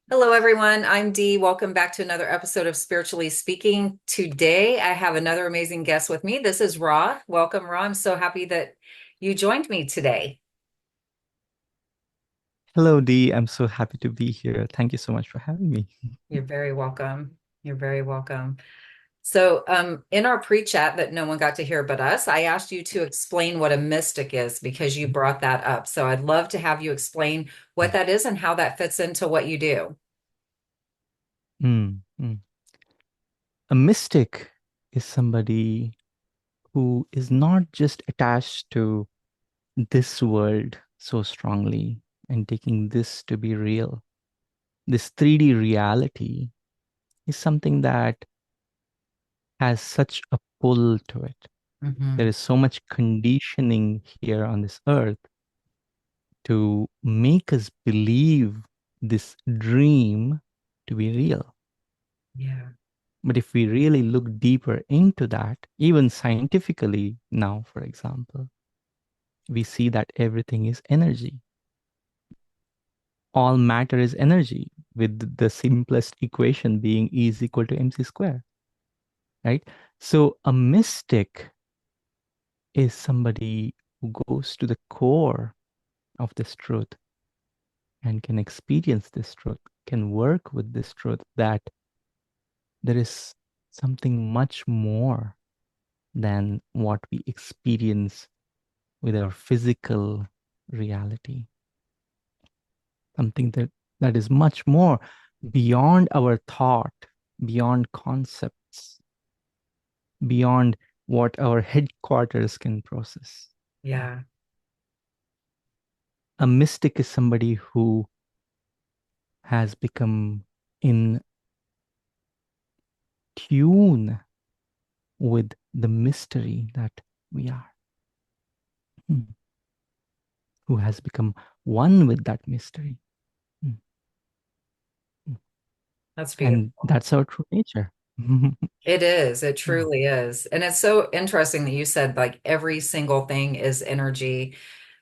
Hello, everyone. I'm Dee. Welcome back to another episode of Spiritually Speaking. Today, I have another amazing guest with me. This is Ra. Welcome, Ra. I'm so happy that you joined me today. Hello, Dee. I'm so happy to be here. Thank you so much for having me. You're very welcome. You're very welcome. In our pre-chat that no one got to hear but us, I asked you to explain what a mystic is because you brought that up. So I'd love to have you explain what that is and how that fits into what you do. Mm, mm. A mystic is somebody who is not just attached to this world so strongly and taking this to be real. This 3D reality is something that has such a pull to it. There Hmm. is so much conditioning here on this earth to make us believe this dream to be real. Yeah. But if we really look deeper into that, even scientifically now, for example, we see that everything is energy. All matter is energy, with the simplest equation being E is equal to mc square, right? So a mystic is somebody who goes to the core of this truth and can experience this truth, can work with this truth that there is something much more than what we experience with our physical reality, something that is much more beyond our thought, beyond concepts, beyond what our headquarters can process. Yeah. A mystic is somebody who has become in tune with the mystery that we are, Hmm. who has become one with that mystery. Hmm. Hmm. That's And beautiful. that's our true nature. It is. It Yeah. truly is. And it's so interesting that you said like every single thing is energy.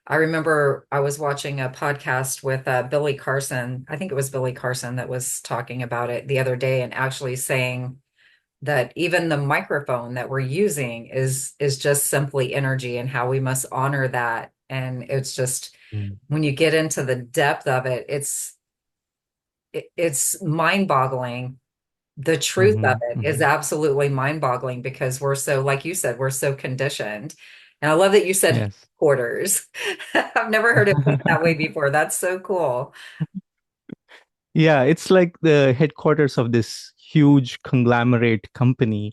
I remember I was watching a podcast with Billy Carson. I think it was Billy Carson that was talking about it the other day and actually saying that even the microphone that we're using is just simply energy and how we must honor that. And it's just Mm. when you get into the depth of it, it's mind-boggling. The truth of Mhm, it is mhm. absolutely mind-boggling because we're so, like you said, we're so conditioned. And I love that you said Yes. quarters. I've never heard it put that way before. That's so cool. Yeah, it's like the headquarters of this huge conglomerate company.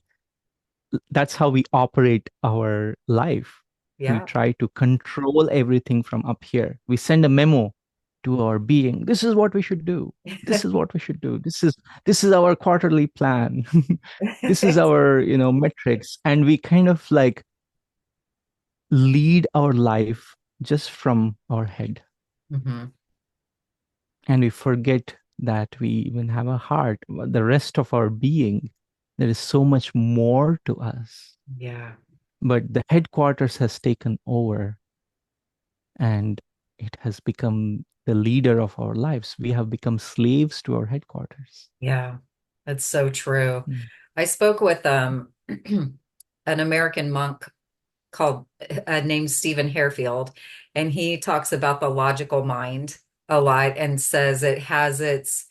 That's how we operate our life. We Yeah. try to control everything from up here. We send a memo to our being. This is what we should do. This is what we should do. This is our quarterly plan. This is our, metrics. And we kind of like lead our life just from our head. Hmm. And we forget that we even have a heart, the rest of our being. There is so much more to us. Yeah. But the headquarters has taken over and it has become the leader of our lives. We have become slaves to our headquarters. Yeah. That's so true. Mm. I spoke with an American monk called named Stephen Harefield, and he talks about the logical mind a lot and says it has its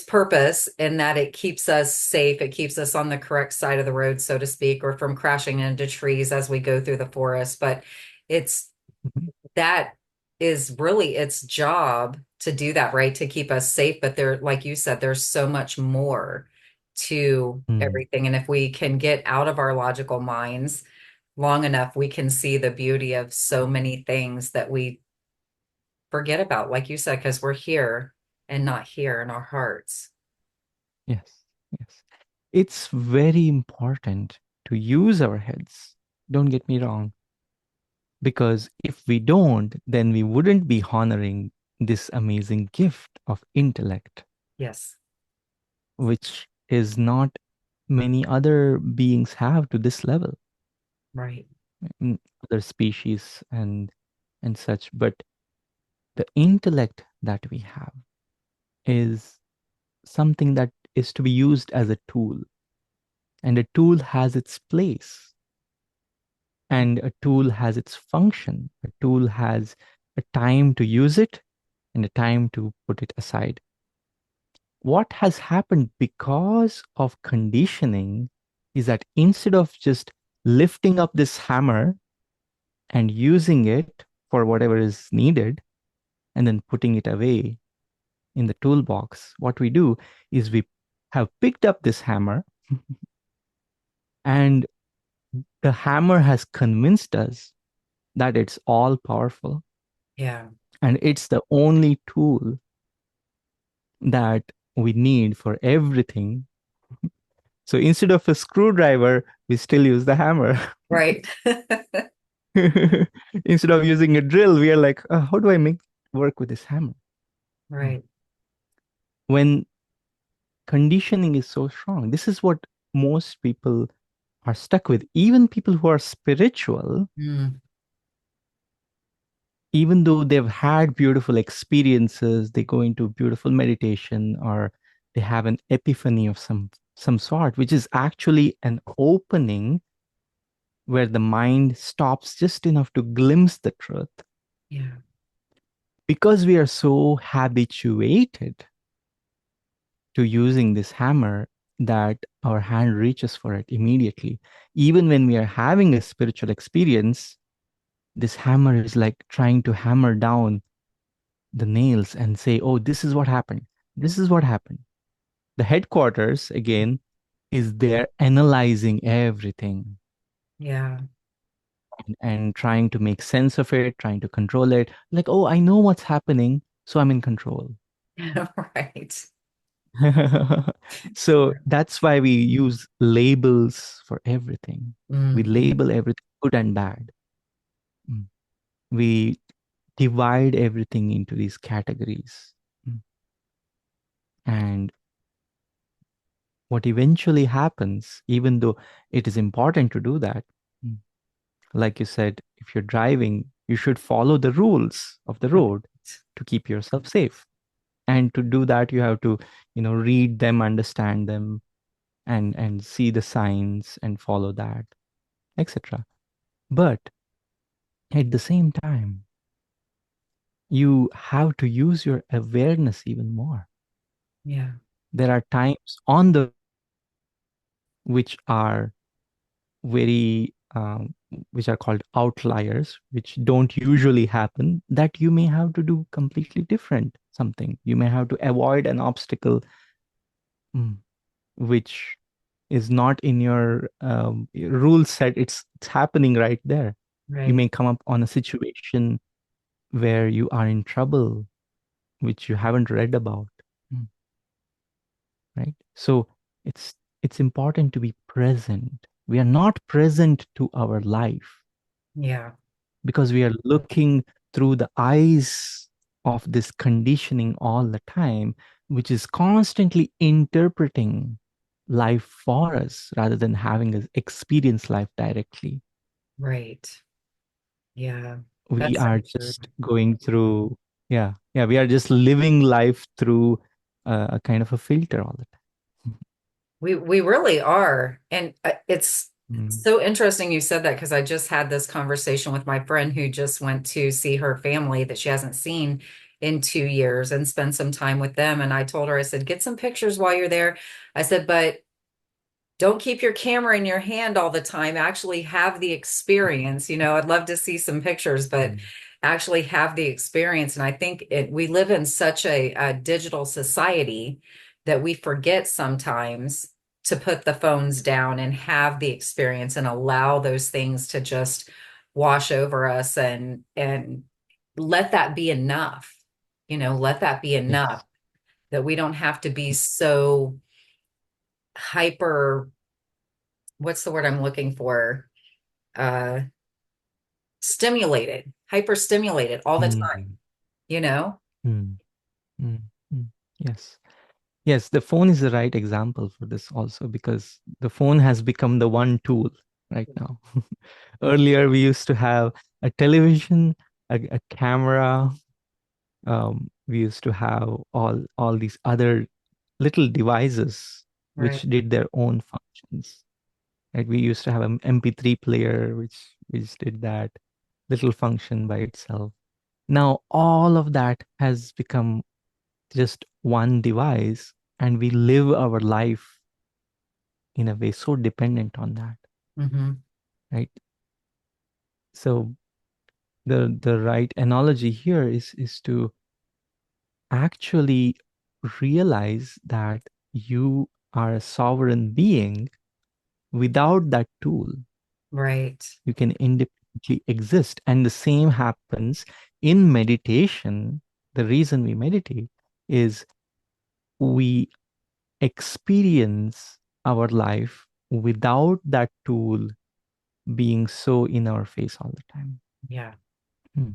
purpose in that it keeps us safe. It keeps us on the correct side of the road, so to speak, or from crashing into trees as we go through the forest. But it's Mhm. that is really its job to do that, right? To keep us safe. But there, like you said, there's so much more to Mm. everything. And if we can get out of our logical minds long enough, we can see the beauty of so many things that we forget about, like you said, because we're here and not here in our hearts. Yes, yes. It's very important to use our heads. Don't get me wrong. Because if we don't, then we wouldn't be honoring this amazing gift of intellect, Yes. which is not many other beings have to this level, Right. in other species and such. But the intellect that we have is something that is to be used as a tool, and a tool has its place, and a tool has its function. A tool has a time to use it and a time to put it aside. What has happened because of conditioning is that instead of just lifting up this hammer and using it for whatever is needed and then putting it away in the toolbox, what we do is we have picked up this hammer, and the hammer has convinced us that it's all powerful Yeah. and it's the only tool that we need for everything. So instead of a screwdriver, we still use the hammer. Right. Instead of using a drill, we are like, how do I make work with this hammer? Hmm. Right. When conditioning is so strong, this is what most people are stuck with. Even people who are spiritual, Mm. even though they've had beautiful experiences, they go into beautiful meditation or they have an epiphany of some sort, which is actually an opening where the mind stops just enough to glimpse the truth. Yeah. Because we are so habituated to using this hammer that our hand reaches for it immediately. Even when we are having a spiritual experience, this hammer is like trying to hammer down the nails and say, oh, this is what happened. This is what happened. The headquarters, again, is there analyzing everything Yeah. and trying to make sense of it, trying to control it. Like, oh, I know what's happening, so I'm in control. Right. So that's why we use labels for everything. We Mm. label everything good and bad. Mm. We divide everything into these categories. Mm. And what eventually happens, even though it is important to do that, mm, like you said, if you're driving, you should follow the rules of the road to keep yourself safe. And to do that, you have to, read them, understand them, and see the signs and follow that, etc. But at the same time, you have to use your awareness even more. Yeah. There are times on the which are very which are called outliers, which don't usually happen, that you may have to do completely different something. You may have to avoid an obstacle, mm, which is not in your rule set. It's happening right there. You Right. may come up on a situation where you are in trouble, which you haven't read about. Mm. Right? So it's important to be present. We are not present to our life Yeah. because we are looking through the eyes of this conditioning all the time, which is constantly interpreting life for us rather than having us experience life directly. Right. Yeah. We That's so are true. just going through, yeah, we are just living life through a kind of a filter all the time. We really are. And it's Mm. so interesting you said that because I just had this conversation with my friend who just went to see her family that she hasn't seen in 2 years and spend some time with them. And I told her, I said, get some pictures while you're there. I said, but don't keep your camera in your hand all the time. Actually have the experience. I'd love to see some pictures, but Mm. actually have the experience. And I think we live in such a digital society that we forget sometimes to put the phones down and have the experience and allow those things to just wash over us and let that be enough. Let that be enough Yes. that we don't have to be so hyper, what's the word I'm looking for? Uh, Stimulated, hyper stimulated all the time, Mm. you know? Mm. Mm. Mm. Yes. Yes, the phone is the right example for this also because the phone has become the one tool right now. Earlier, we used to have a television, a camera, We used to have all these other little devices Right. which did their own functions. Right? We used to have an MP3 player which did that little function by itself. Now all of that has become just one device, and we live our life in a way so dependent on that, Hmm. right? So the right analogy here is to actually realize that you are a sovereign being without that tool. Right. You can independently exist. And the same happens in meditation. The reason we meditate is we experience our life without that tool being so in our face all the time. Yeah. Hmm.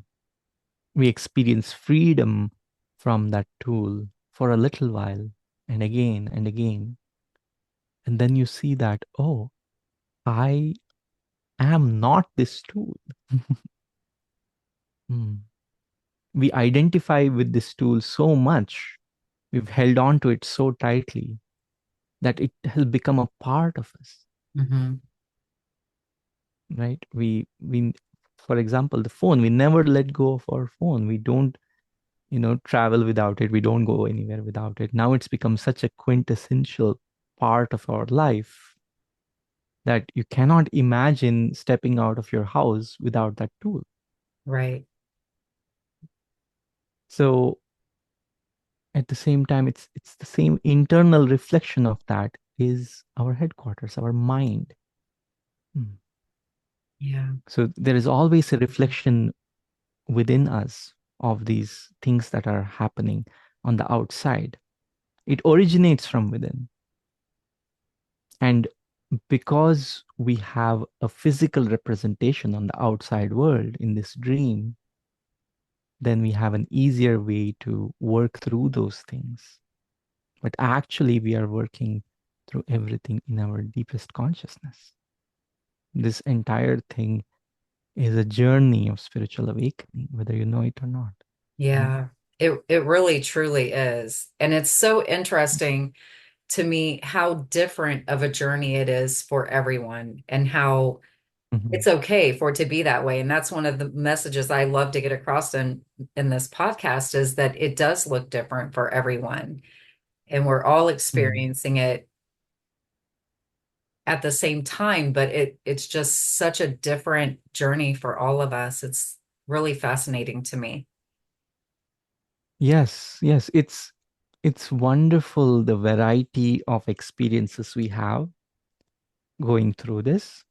We experience freedom from that tool for a little while and again and again. And then you see that, oh, I am not this tool. Hmm. We identify with this tool so much, we've held on to it so tightly that it has become a part of us, Hmm. right? We for example, the phone, we never let go of our phone. We don't, travel without it. We don't go anywhere without it. Now it's become such a quintessential part of our life that you cannot imagine stepping out of your house without that tool. Right. So at the same time, it's the same internal reflection of that is our headquarters, our mind. Hmm. Yeah. So there is always a reflection within us of these things that are happening on the outside. It originates from within. And because we have a physical representation on the outside world in this dream, then we have an easier way to work through those things. But actually, we are working through everything in our deepest consciousness. This entire thing is a journey of spiritual awakening, whether you know it or not. Mm. Yeah. It really truly is. And it's so interesting to me how different of a journey it is for everyone and how Mhm. it's okay for it to be that way. And that's one of the messages I love to get across in this podcast is that it does look different for everyone. And we're all Mm. experiencing it at the same time, but it's just such a different journey for all of us. It's really fascinating to me. Yes, yes, it's wonderful the variety of experiences we have going through this.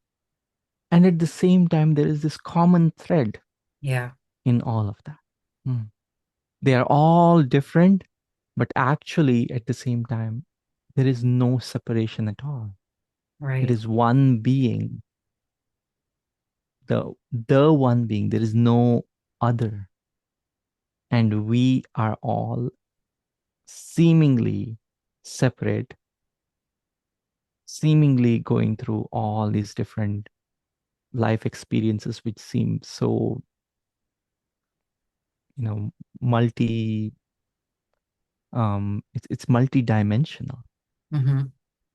And at the same time, there is this common thread Yeah. in all of that. Mm. They are all different, but actually, at the same time, there is no separation at all. There Right. is one being, the one being. There is no other, and we are all seemingly separate, seemingly going through all these different life experiences, which seem so, you know, multi. It's multi-dimensional. Mm-hmm.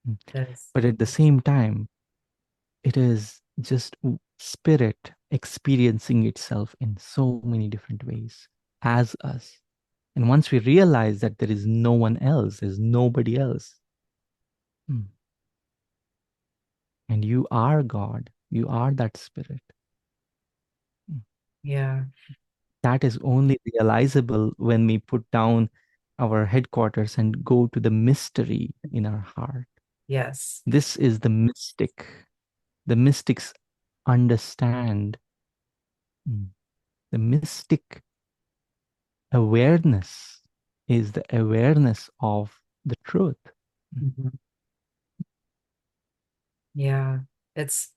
Mm. Yes. But at the same time, it is just spirit experiencing itself in so many different ways as us. And once we realize that there is no one else, there's nobody else, hmm, and you are God, you are that spirit, hmm, Yeah. that is only realizable when we put down our headquarters and go to the mystery in our heart. Yes. This is the mystic. The mystics understand. hmm, The mystic awareness is the awareness of the truth. Hmm. Yeah. It's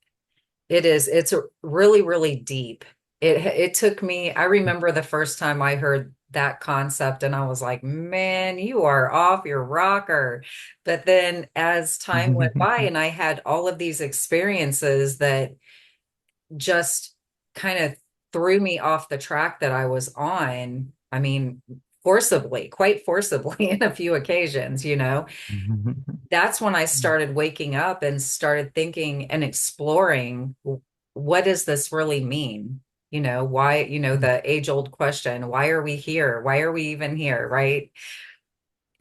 it is. It's really, really deep. It took me, I remember the first time I heard that concept and I was like, man, you are off your rocker. But then as time went by and I had all of these experiences that just kind of threw me off the track that I was on, I mean, forcibly, quite forcibly in a few occasions, that's when I started waking up and started thinking and exploring, what does this really mean? Why, the age-old question, why are we here? Why are we even here? Right.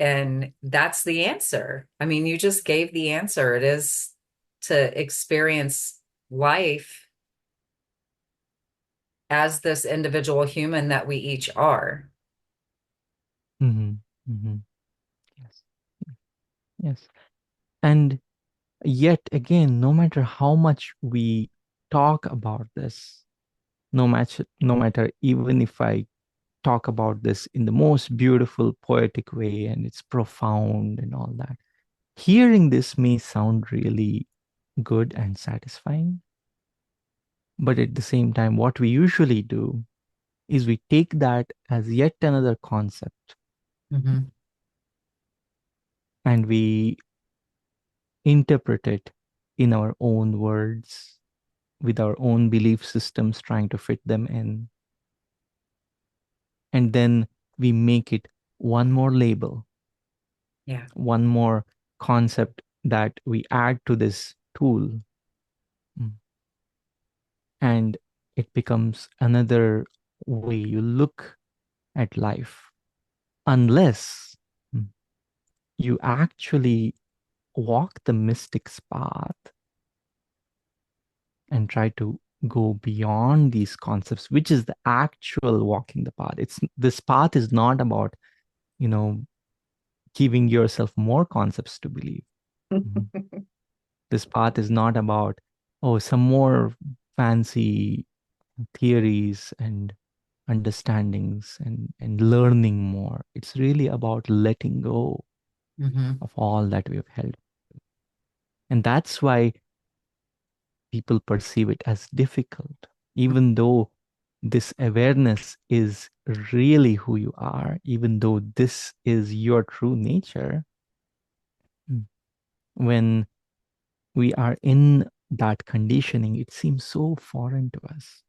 And that's the answer. I mean, you just gave the answer. It is to experience life as this individual human that we each are. Hmm. Hmm. Yes. Yes. And yet again, no matter how much we talk about this, no matter even if I talk about this in the most beautiful poetic way and it's profound and all that, hearing this may sound really good and satisfying, but at the same time, what we usually do is we take that as yet another concept Hmm. and we interpret it in our own words with our own belief systems, trying to fit them in. And then we make it one more label, Yeah. one more concept that we add to this tool. Mm. And it becomes another way you look at life. Unless you actually walk the mystic's path and try to go beyond these concepts, which is the actual walking the path. It's this path is not about, you know, giving yourself more concepts to believe. Mhm. This path is not about, oh, some more fancy theories and understandings and learning more. It's really about letting go Hmm. of all that we've held. And that's why people perceive it as difficult, even though this awareness is really who you are, even though this is your true nature. Mm. When we are in that conditioning, it seems so foreign to us.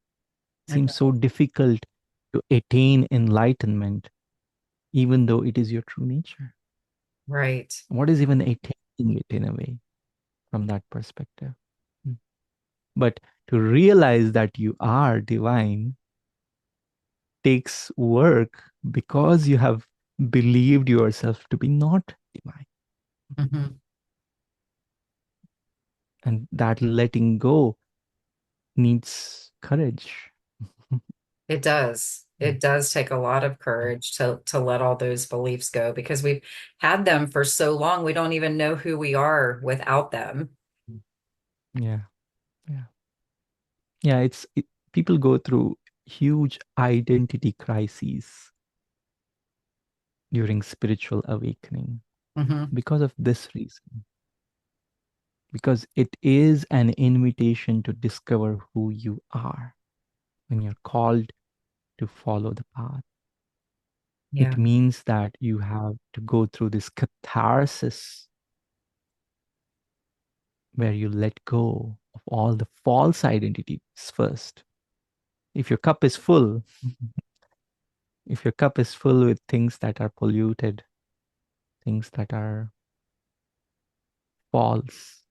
It I seems so know. difficult to attain enlightenment, even though it is your true nature. Right. What is even attaining it in a way from that perspective? Mm. But to realize that you are divine takes work because you have believed yourself to be not divine. Hmm. And that letting go needs courage. It does. It does take a lot of courage to let all those beliefs go because we've had them for so long, we don't even know who we are without them. Yeah, yeah, yeah. People go through huge identity crises during spiritual awakening Hmm. because of this reason. Because it is an invitation to discover who you are when you're called to follow the path. Yeah. It means that you have to go through this catharsis where you let go of all the false identities first. If your cup is full, if your cup is full with things that are polluted, things that are false,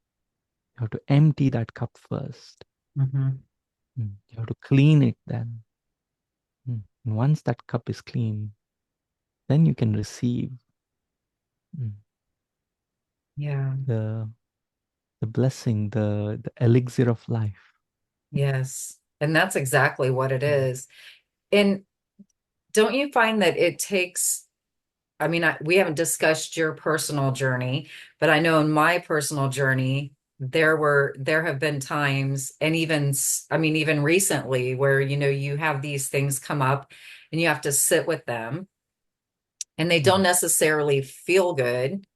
you have to empty that cup first. Hmm. You have to clean it then. And once that cup is clean, then you can receive mm, Yeah. the the blessing, the elixir of life. Yes. And that's exactly what it Mm. is. And don't you find that it takes, I mean, we haven't discussed your personal journey, but I know in my personal journey, there have been times, and even, I mean, even recently where, you have these things come up and you have to sit with them and they don't Mm. necessarily feel good.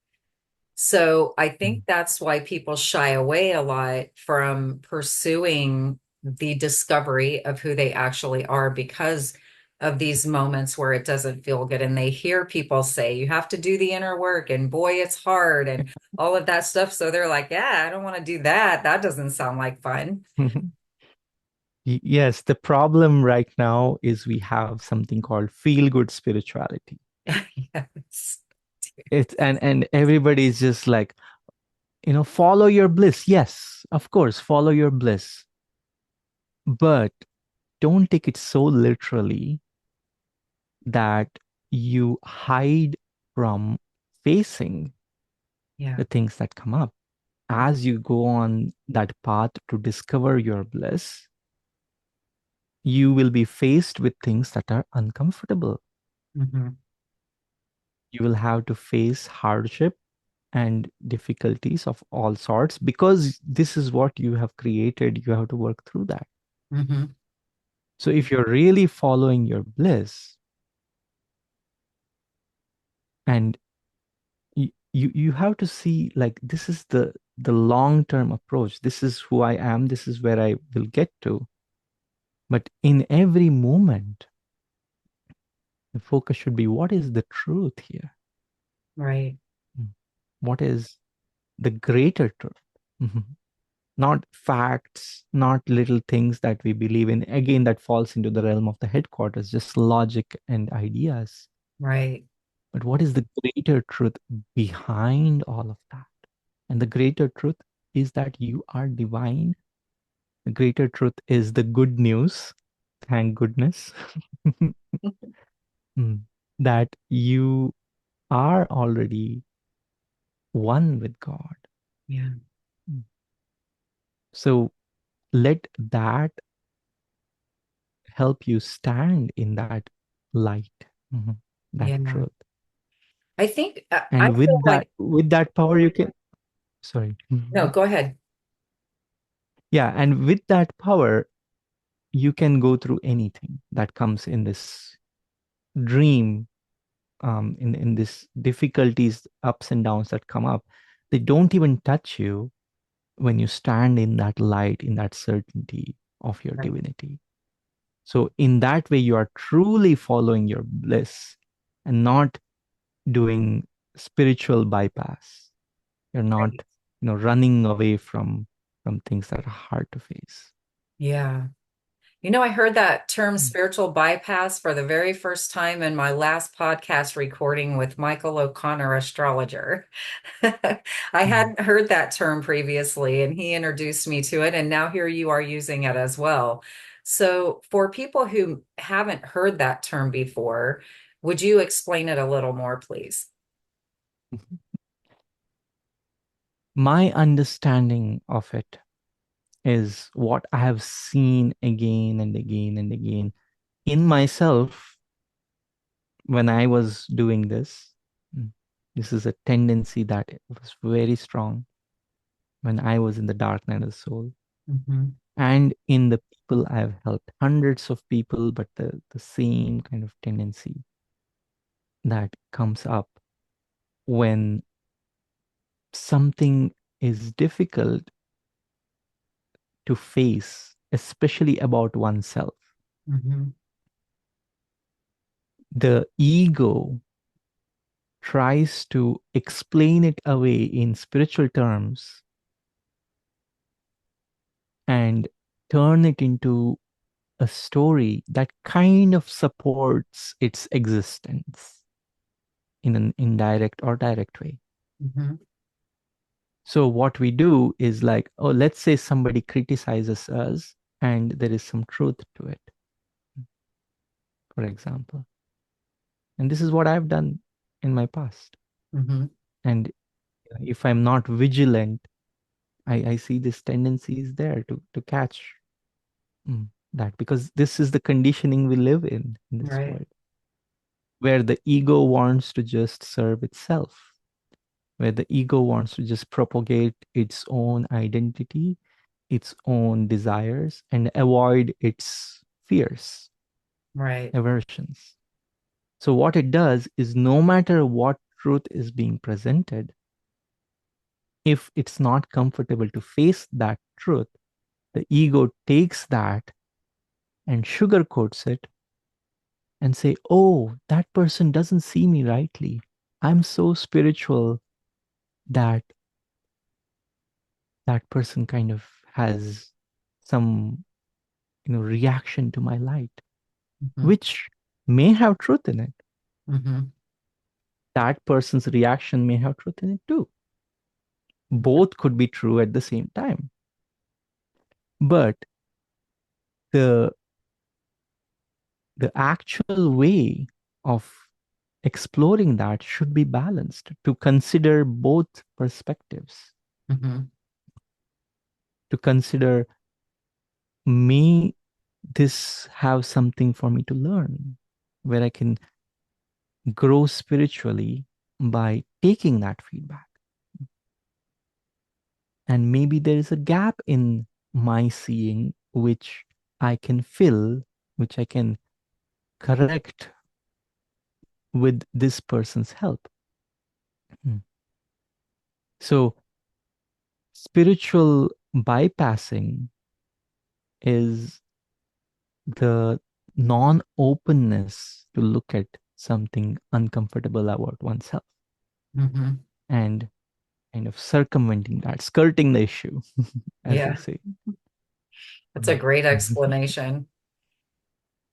So I think Mm. that's why people shy away a lot from pursuing the discovery of who they actually are because of these moments where it doesn't feel good. And they hear people say, you have to do the inner work, and boy, it's hard, and all of that stuff. So they're like, yeah, I don't want to do that. That doesn't sound like fun. Yes, the problem right now is we have something called feel good spirituality. Yes. It's and everybody's just like, follow your bliss. Yes, of course, follow your bliss. But don't take it so literally that you hide from facing Yeah. the things that come up. As you go on that path to discover your bliss, you will be faced with things that are uncomfortable. Hmm. You will have to face hardship and difficulties of all sorts because this is what you have created. You have to work through that. Hmm. So if you're really following your bliss and you have to see like this is the long term approach. This is who I am. This is where I will get to. But in every moment, the focus should be what is the truth here? Right. Mm. What is the greater truth? Mhm. Not facts, not little things that we believe in. Again, that falls into the realm of the headquarters, just logic and ideas. Right. But what is the greater truth behind all of that? And the greater truth is that you are divine. The greater truth is the good news. Thank goodness. Mm. That you are already one with God. Yeah. Mm. So let that help you stand in that light, that Yeah. truth. I think I And feel like, with that power, you can, sorry. no, go ahead. Yeah. And with that power, you can go through anything that comes in this dream, in this difficulties, ups and downs that come up. They don't even touch you when you stand in that light, in that certainty of your Right. divinity. So in that way, you are truly following your bliss and not doing spiritual bypass. You're not, Right. running away from things that are hard to face. Yeah. I heard that term Mm. spiritual bypass for the very first time in my last podcast recording with Michael O'Connor, astrologer. I Mm. hadn't heard that term previously, and he introduced me to it, and now here you are using it as well. So, for people who haven't heard that term before, would you explain it a little more, please? My understanding of it is what I have seen again and again and again in myself when I was doing this. Mm. This is a tendency that was very strong when I was in the dark night of the soul. Hmm. And in the people I've helped, hundreds of people, but the same kind of tendency that comes up when something is difficult to face, especially about oneself. Hmm. The ego tries to explain it away in spiritual terms and turn it into a story that kind of supports its existence in an indirect or direct way. Hmm. So what we do is like, oh, let's say somebody criticizes us and there is some truth to it, for example. And this is what I've done in my past. Hmm. And if I'm not vigilant, I see this tendency is there to catch that because this is the conditioning we live in this Right. world, where the ego wants to just serve itself, where the ego wants to just propagate its own identity, its own desires, and avoid its fears, Right. aversions. So, what it does is no matter what truth is being presented, if it's not comfortable to face that truth, the ego takes that and sugarcoats it and say, oh, that person doesn't see me rightly. I'm so spiritual that that person kind of has some reaction to my light, Hmm. which may have truth in it. Hmm. That person's reaction may have truth in it too. Both could be true at the same time. But the the actual way of exploring that should be balanced to consider both perspectives, Hmm. to consider, may this have something for me to learn, where I can grow spiritually by taking that feedback. And maybe there is a gap in my seeing, which I can fill, which I can correct with this person's help. Hmm. So, spiritual bypassing is the non openness to look at something uncomfortable about oneself Hmm. and kind of circumventing that, skirting the issue, as they Yeah, say. that's a Mm. great explanation.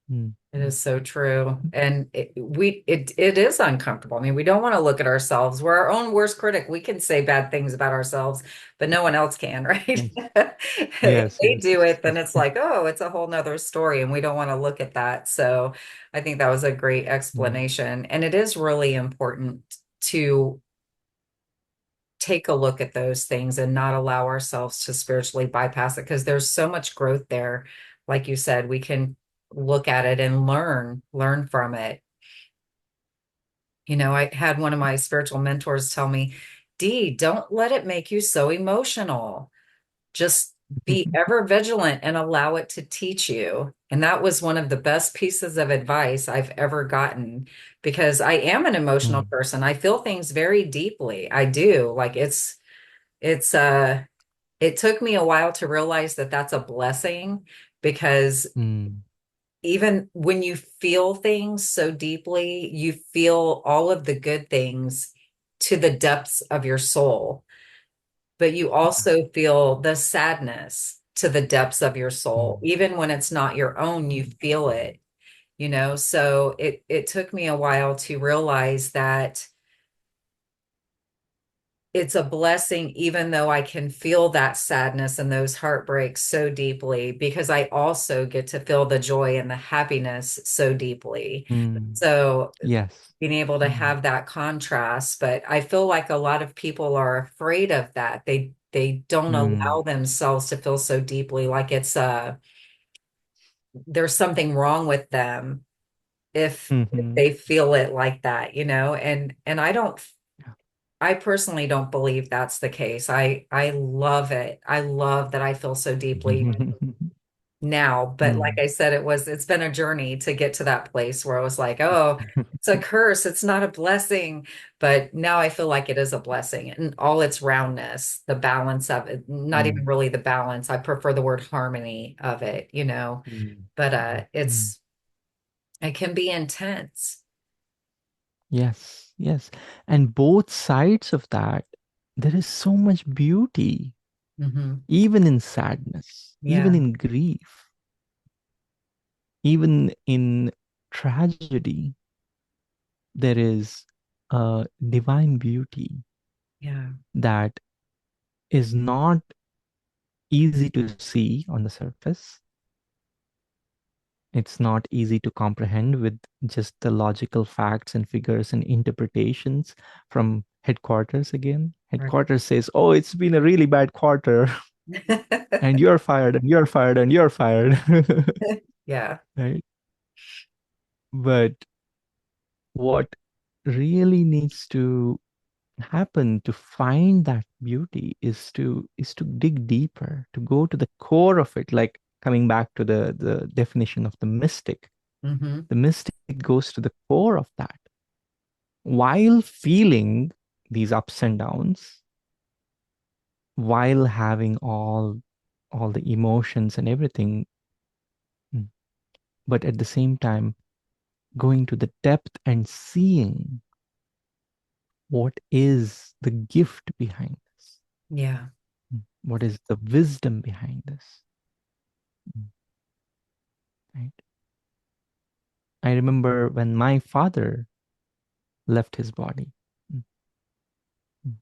Mm. It is so true. And it is uncomfortable. I mean, we don't want to look at ourselves. We're our own worst critic. We can say bad things about ourselves, but no one else can, right? Yes, If yes, they yes, do yes, it, then it's like, oh, it's a whole nother story, and we don't want to look at that. So I think that was a great Mm. explanation. And it is really important to take a look at those things and not allow ourselves to spiritually bypass it because there's so much growth there. Like you said, we can look at it and learn from it. I had one of my spiritual mentors tell me, Dee, don't let it make you so emotional. Just be ever vigilant and allow it to teach you. And that was one of the best pieces of advice I've ever gotten because I am an emotional Mm. person. I feel things very deeply. I do. Like it's it took me a while to realize that that's a blessing because Mm. even when you feel things so deeply, you feel all of the good things to the depths of your soul, but you Yeah. also feel the sadness to the depths of your soul. Mm. Even when it's not your own, you feel it. So it took me a while to realize that it's a blessing, even though I can feel that sadness and those heartbreaks so deeply, because I also get to feel the joy and the happiness so deeply. Mm. So Yes. being able to Mm. have that contrast, but I feel like a lot of people are afraid of that. They don't Mm. allow themselves to feel so deeply, like it's there's something wrong with them if Mm-hmm. they feel it like that. And I personally don't believe that's the case. I love it. I love that I feel so deeply now. But like Mm. I said, it's been a journey to get to that place where I was like, oh, it's a curse. It's not a blessing. But now I feel like it is a blessing and all its roundness, the balance of it, not even Mm. really the balance. I prefer the word harmony of it. Mm. But Mm. it can be intense. Yes, yes. And both sides of that, there is so much beauty, Hmm. even in sadness, even Yeah. in grief, even in tragedy, there is a divine beauty Yeah. that is not easy to see on the surface. It's not easy to comprehend with just the logical facts and figures and interpretations from headquarters again. Right. Headquarters says, oh, it's been a really bad quarter, and you're fired, and you're fired, and you're fired. Yeah. Right? But what really needs to happen to find that beauty is to dig deeper, to go to the core of it, like coming back to the definition of the mystic. Hmm. The mystic goes to the core of that while feeling these ups and downs, while having all the emotions and everything, mm, but at the same time going to the depth and seeing what is the gift behind this. Yeah. What is the wisdom behind this? right? I remember when my father left his body. Mm, mm.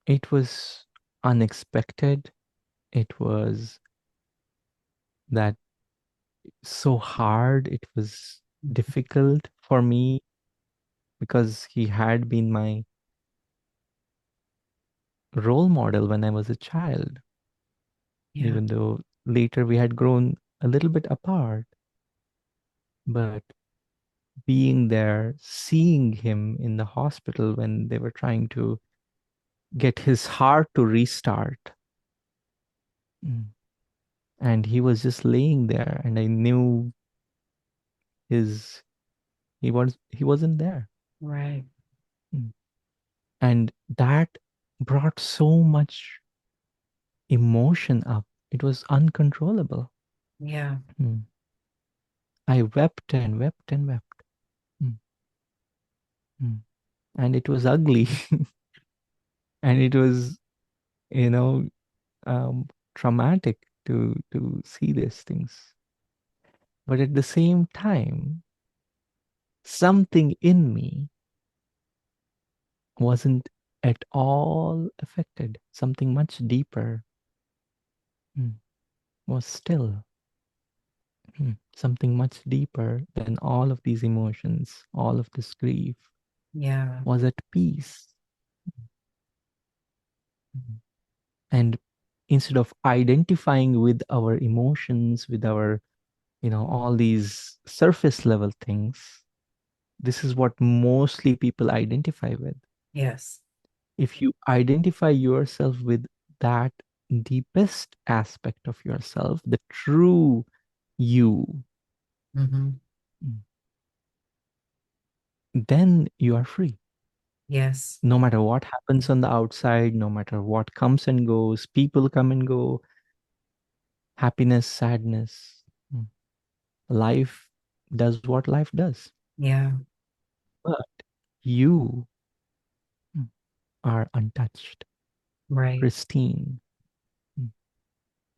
It was unexpected. It was that so hard. It was difficult for me because he had been my role model when I was a child, Yeah. even though later we had grown a little bit apart. But being there, seeing him in the hospital when they were trying to get his heart to restart, mm, and he was just laying there, and I knew his he wasn't there. Right. Mm. And that brought so much emotion up. It was uncontrollable. Yeah. Mm. I wept and wept and wept. Mm. Mm. And it was ugly. And it was, you know, um, traumatic to see these things. But at the same time, something in me wasn't at all affected. Something much deeper, was still. Something much deeper than all of these emotions, all of this grief, Yeah. was at peace. And instead of identifying with our emotions, with our, all these surface level things, this is what mostly people identify with. Yes. If you identify yourself with that deepest aspect of yourself, the true you, Hmm. then you are free. Yes. No matter what happens on the outside, no matter what comes and goes, people come and go, happiness, sadness, mm, life does what life does. Yeah. But you, mm, are untouched, Right. pristine. Mm,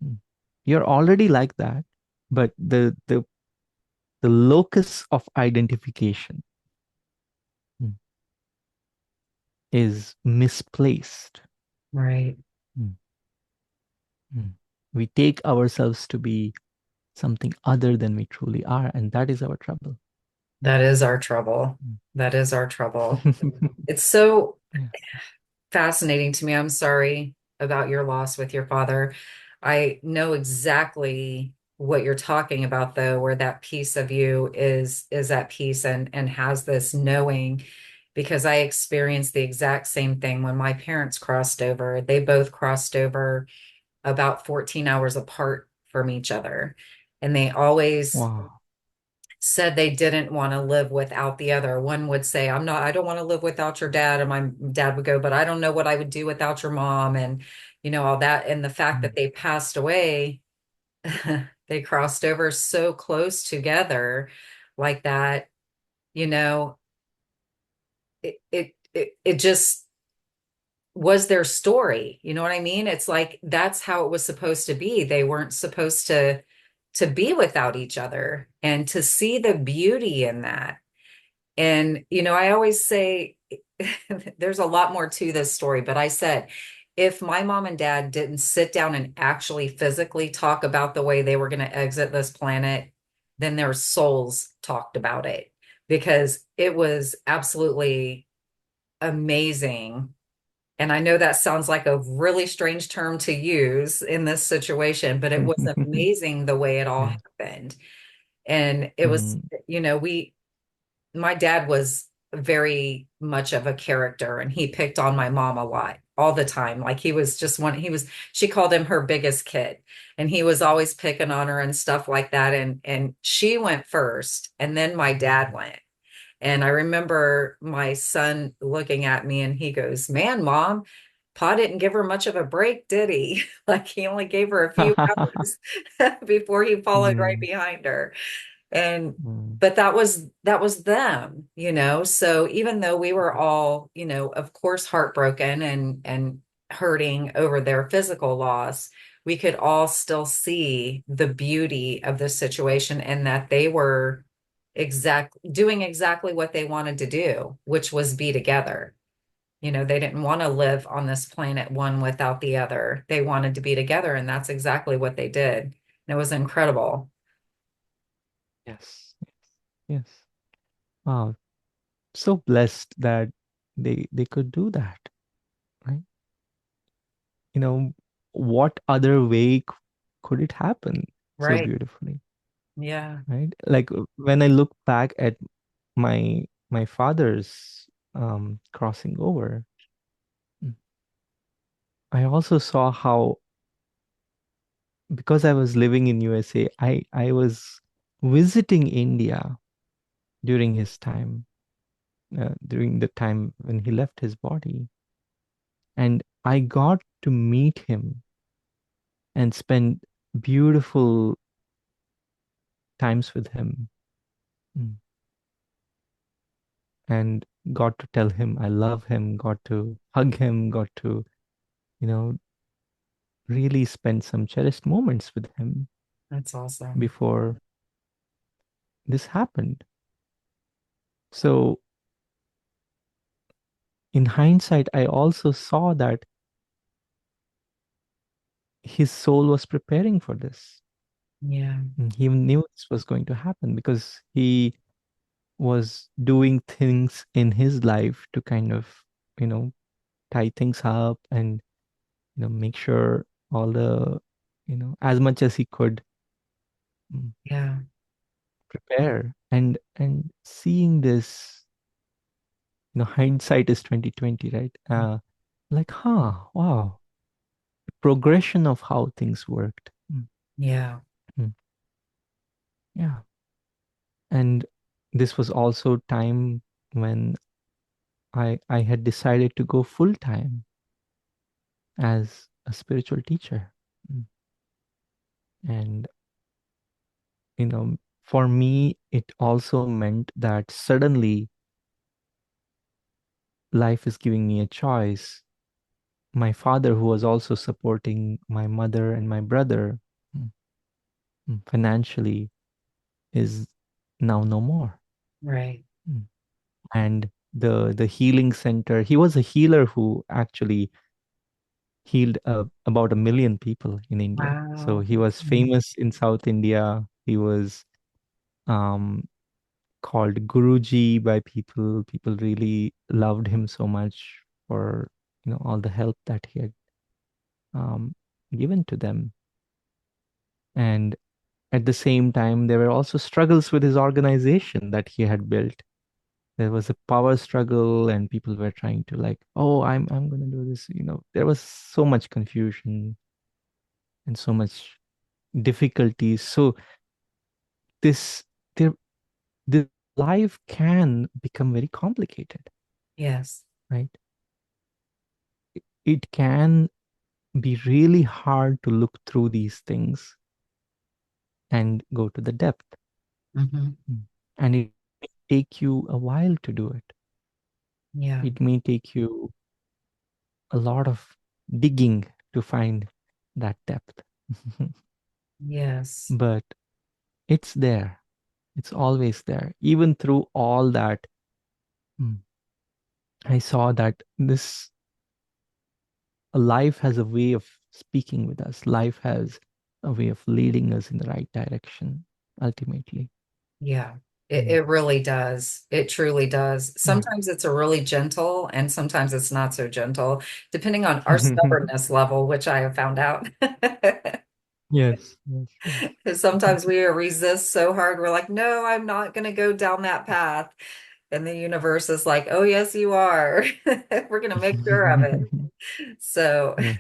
mm. You're already like that, but the locus of identification, mm, is misplaced. Right. Mm, mm. We take ourselves to be something other than we truly are, and that is our trouble. That is our trouble. That is our trouble. It's so Yeah. fascinating to me. I'm sorry about your loss with your father. I know exactly what you're talking about though, where that piece of you is at peace and has this knowing, because I experienced the exact same thing when my parents crossed over. They both crossed over about 14 hours apart from each other. And they always Wow. said they didn't want to live without the other. One would say, I don't want to live without your dad. And my dad would go, but I don't know what I would do without your mom. And, all that. And the fact Mm. that they passed away, they crossed over so close together like that, you know, it just was their story. You know what I mean? It's like that's how it was supposed to be. They weren't supposed to be without each other, and to see the beauty in that. And, I always say there's a lot more to this story, but I said, if my mom and dad didn't sit down and actually physically talk about the way they were going to exit this planet, then their souls talked about it, because it was absolutely amazing. And I know that sounds like a really strange term to use in this situation, but it was amazing the way it all Yeah. happened. And it was, Mm. my dad was very much of a character, and he picked on my mom a lot all the time. Like he was just one, she called him her biggest kid, and he was always picking on her and stuff like that. And she went first, and then my dad went. And I remember my son looking at me and he goes, "Man, mom, Pa didn't give her much of a break, did he?" Like he only gave her a few hours before he followed right Mm. behind her. And Mm. but that was them, so even though we were all, of course, heartbroken and hurting over their physical loss, we could all still see the beauty of the situation and that they were doing exactly what they wanted to do, which was be together. They didn't want to live on this planet one without the other. They wanted to be together, and that's exactly what they did. And it was incredible. Yes. Yes. Wow. So blessed that they could do that, right? You know, what other way could it happen so Right. beautifully, Yeah. right? Like when I look back at my father's crossing over, mm, I also saw how, because I was living in USA, I was visiting India during his time, during the time when he left his body, and I got to meet him and spend beautiful times with him, mm, and got to tell him I love him, got to hug him, got to, you know, really spend some cherished moments with him That's awesome. before this happened. So, in hindsight, I also saw that his soul was preparing for this. Yeah. He knew this was going to happen because he was doing things in his life to kind of, you know, tie things up and, make sure all the, as much as he could, mm, Yeah. prepare. And seeing this, hindsight is 2020, right? Like, wow, progression of how things worked. Yeah. Mm. Yeah. And this was also time when I had decided to go full time as a spiritual teacher. Mm. And, for me, it also meant that suddenly life is giving me a choice. My father, who was also supporting my mother and my brother, mm, financially, is now no more. Right. Mm. And the healing center, he was a healer who actually healed about 1 million people in India. So Wow. he was famous in South India. He was um, called Guruji by people. People really loved him so much for, all the help that he had um, given to them. And at the same time, there were also struggles with his organization that he had built. There was a power struggle, and people were trying to, like, oh, I'm going to do this. There was so much confusion and so much difficulties. So this there the life can become very complicated, Yes. right? It can be really hard to look through these things and go to the depth. Hmm. Mm. And it may take you a while to do it. Yeah. It may take you a lot of digging to find that depth. Yes. But it's there. It's always there. Even through all that, mm, I saw that this life has a way of speaking with us. Life has a way of leading us in the right direction, ultimately. Yeah. It, Mm. it really does. It truly does. Yeah. Sometimes it's a really gentle and sometimes it's not so gentle, depending on our stubbornness level, which I have found out. Yes, yes, yes. Because sometimes we resist so hard, we're like, no, I'm not going to go down that path. And the universe is like, oh, yes, you are. We're going to make sure of it. So, Yes.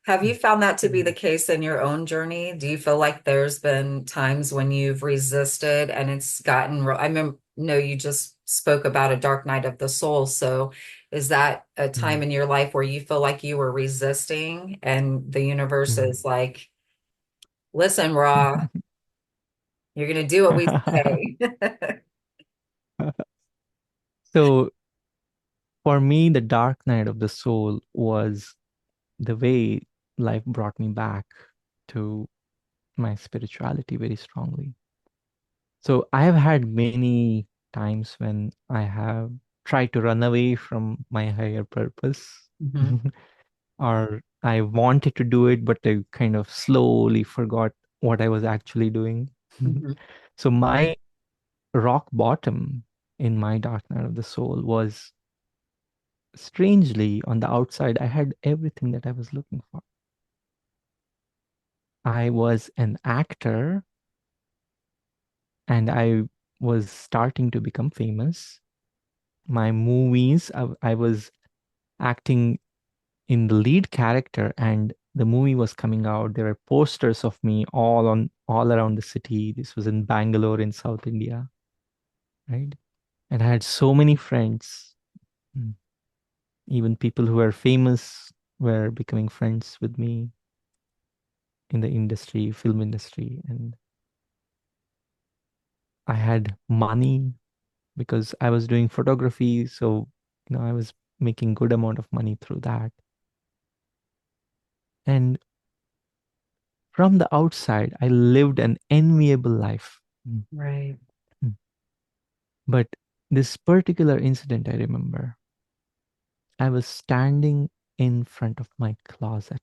have you found that to be the case in your own journey? Do you feel like there's been times when you've resisted and it's gotten real? Know you just spoke about a dark night of the soul. So, is that a time Mm. in your life where you feel like you were resisting and the universe Mm. is like, listen, Ra, you're going to do what we say? So for me, the dark night of the soul was the way. life brought me back to my spirituality very strongly. So I have had many times when I have tried to run away from my higher purpose, Hmm. or I wanted to do it, but I kind of slowly forgot what I was actually doing. Hmm. So my rock bottom in my dark night of the soul was, strangely, on the outside, I had everything that I was looking for. I was an actor and I was starting to become famous. My movies, I was acting in the lead character, and the movie was coming out. There were posters of me all around the city. This was in Bangalore in South India, right? And I had so many friends. Mm. Even people who were famous were becoming friends with me in the industry, film industry. And I had money because I was doing photography. So, I was making good amount of money through that. And from the outside, I lived an enviable life. Mm. Right. Mm. But this particular incident, I remember, I was standing in front of my closet.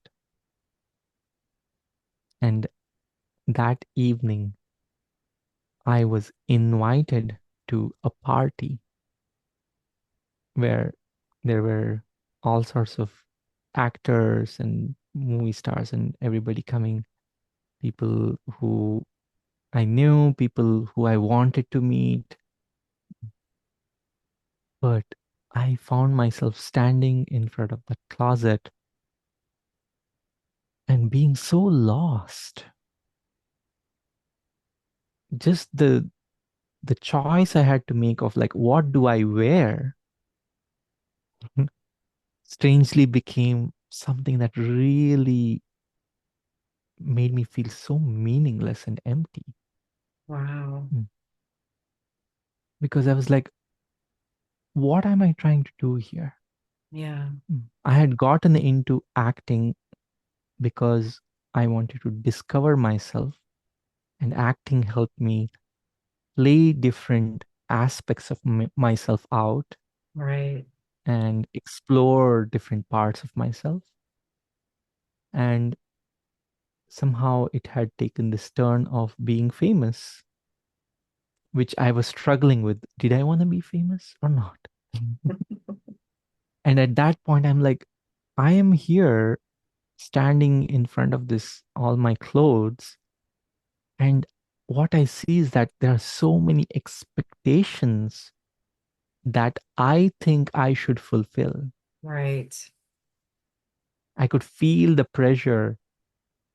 And that evening, I was invited to a party where there were all sorts of actors and movie stars and everybody coming, people who I knew, people who I wanted to meet. But I found myself standing in front of that closet and being so lost. Just the choice I had to make of, like, what do I wear, strangely became something that really made me feel so meaningless and empty. Wow. Mm. Because I was like, what am I trying to do here? Yeah. Mm. I had gotten into acting because I wanted to discover myself, and acting helped me play different aspects of myself out Right. and explore different parts of myself. And somehow it had taken this turn of being famous, which I was struggling with. Did I want to be famous or not? And at that point, I'm like, I am here standing in front of this, all my clothes. And what I see is that there are so many expectations that I think I should fulfill. Right. I could feel the pressure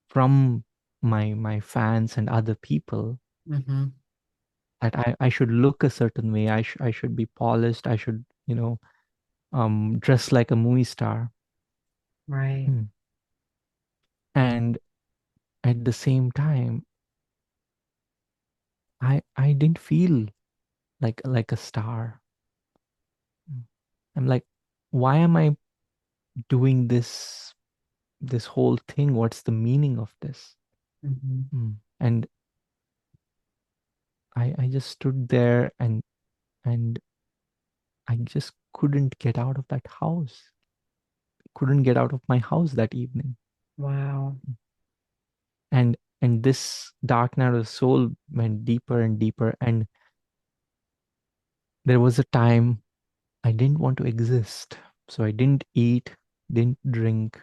from my fans and other people Hmm. that I should look a certain way. I should be polished. I should, dress like a movie star. Right. Hmm. And at the same time, I didn't feel like a star. Mm. I'm like, why am I doing this whole thing? What's the meaning of this? Hmm. And I just stood there, and I just couldn't get out of that house. Couldn't get out of my house that evening. Wow. And this dark night of the soul went deeper and deeper. And there was a time I didn't want to exist. So I didn't eat, didn't drink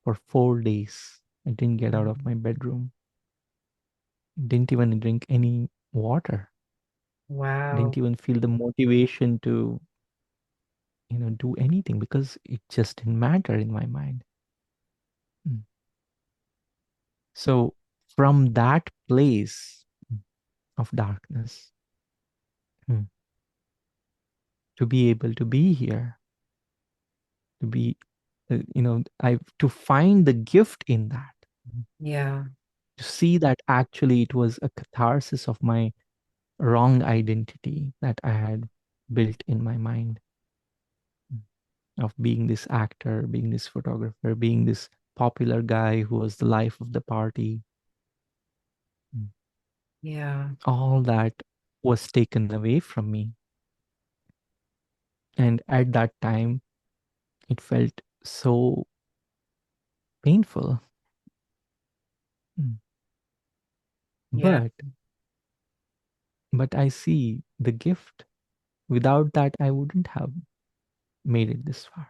for 4 days. I didn't get out of my bedroom. Didn't even drink any water. Didn't Wow. even feel the motivation to, do anything because it just didn't matter in my mind. Mm. So from that place of darkness, mm, to be able to be here, to be, I to find the gift in that, Yeah. to see that actually it was a catharsis of my wrong identity that I had built in my mind, of being this actor, being this photographer, being this popular guy who was the life of the party. Mm. Yeah. All that was taken away from me. And at that time, it felt so painful. Mm. Yeah. But I see the gift. Without that, I wouldn't have made it this far.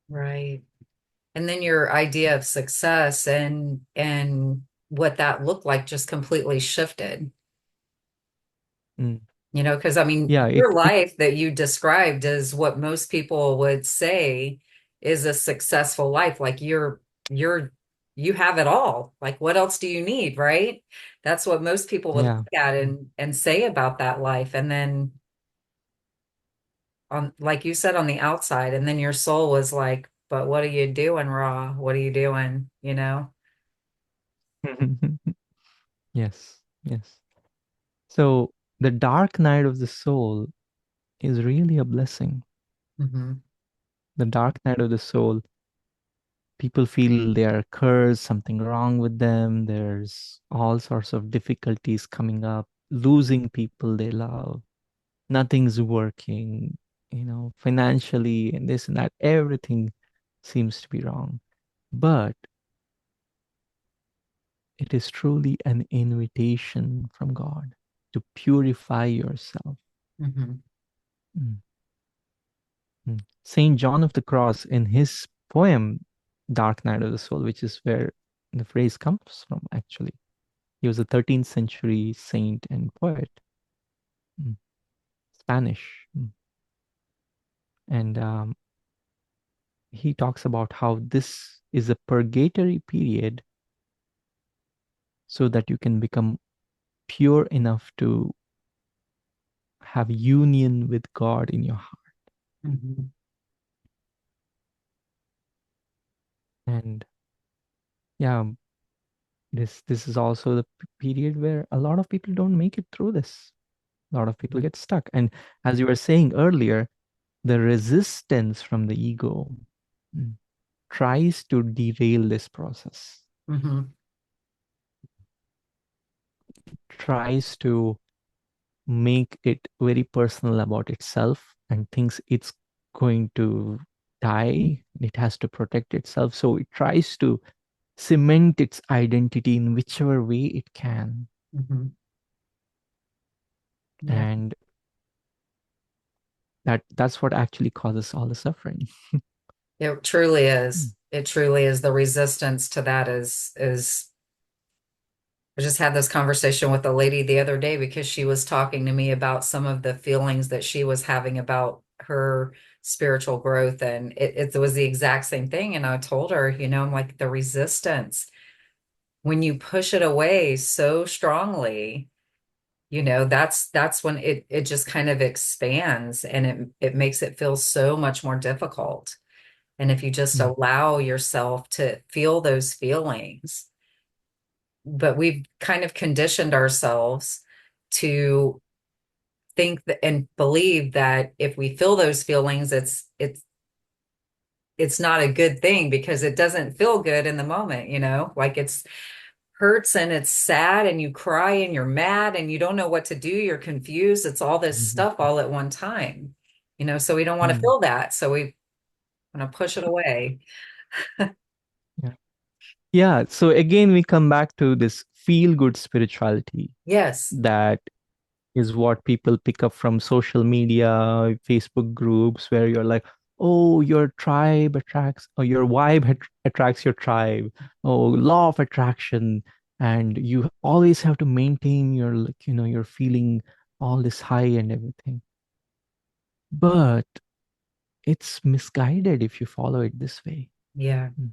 Right. And then your idea of success and what that looked like just completely shifted. Mm. You know, because I mean, Yeah, your it life that you described is what most people would say is a successful life. Like you're you have it all. Like what else do you need, right? That's what most people would yeah. look at and say about that life. And then on like you said on the outside, and then your soul was like, but what are you doing, Ra? What are you doing? You know? Yes, yes. So the dark night of the soul is really a blessing. Hmm. The dark night of the soul, people feel they are cursed, something wrong with them. There's all sorts of difficulties coming up, losing people they love, nothing's working, financially and this and that. Everything seems to be wrong. But it is truly an invitation from God to purify yourself. Hmm. Mm, mm. Saint John of the Cross, in his poem, Dark Night of the Soul, which is where the phrase comes from, actually. He was a 13th century saint and poet, mm, Spanish. And he talks about how this is a purgatory period so that you can become pure enough to have union with God in your heart. Hmm. And yeah, this is also the period where a lot of people don't make it through this. A lot of people get stuck. And as you were saying earlier, the resistance from the ego, mm, tries to derail this process, Hmm. tries to make it very personal about itself and thinks it's going to die. It has to protect itself. So it tries to cement its identity in whichever way it can. Hmm. Yeah. And that's what actually causes all the suffering. It truly Mm. is. It truly is. The resistance to that is I just had this conversation with a lady the other day because she was talking to me about some of the feelings that she was having about her spiritual growth. And it was the exact same thing. And I told her, I'm like, the resistance, when you push it away so strongly, that's when it just kind of expands and it makes it feel so much more difficult. And if you just Mm. allow yourself to feel those feelings, but we've kind of conditioned ourselves to think that, and believe that if we feel those feelings, it's not a good thing because it doesn't feel good in the moment, like it's hurts and it's sad and you cry and you're mad and you don't know what to do. You're confused. It's all this Mhm. stuff all at one time, so we don't want to Mm. feel that. So we want to push it away. Yeah. Yeah. So again, we come back to this feel good spirituality Yes. that is what people pick up from social media, Facebook groups, where you're like, oh, your tribe attracts, or your vibe attracts your tribe, oh, law of attraction. And you always have to maintain your, like, you're feeling all this high and everything. But it's misguided if you follow it this way. Yeah, Mm,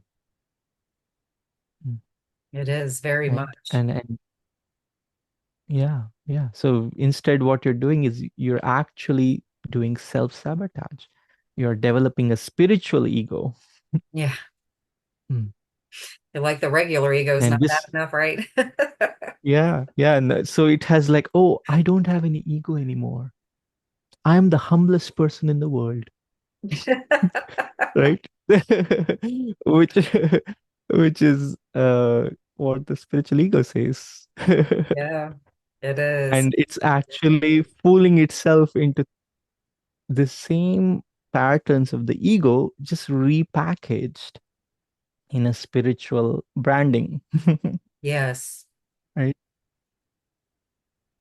mm. it is very Right? much. And yeah, yeah. So instead, what you're doing is you're actually doing self-sabotage. You're developing a spiritual ego. Yeah. Mm. Like the regular ego is And not bad this, enough, right? yeah, yeah. And so it has like, oh, I don't have any ego anymore. I'm the humblest person in the world, right? which which is what the spiritual ego says. Yeah, it is. And it's actually fooling itself into the same patterns of the ego, just repackaged in a spiritual branding. Yes, Right?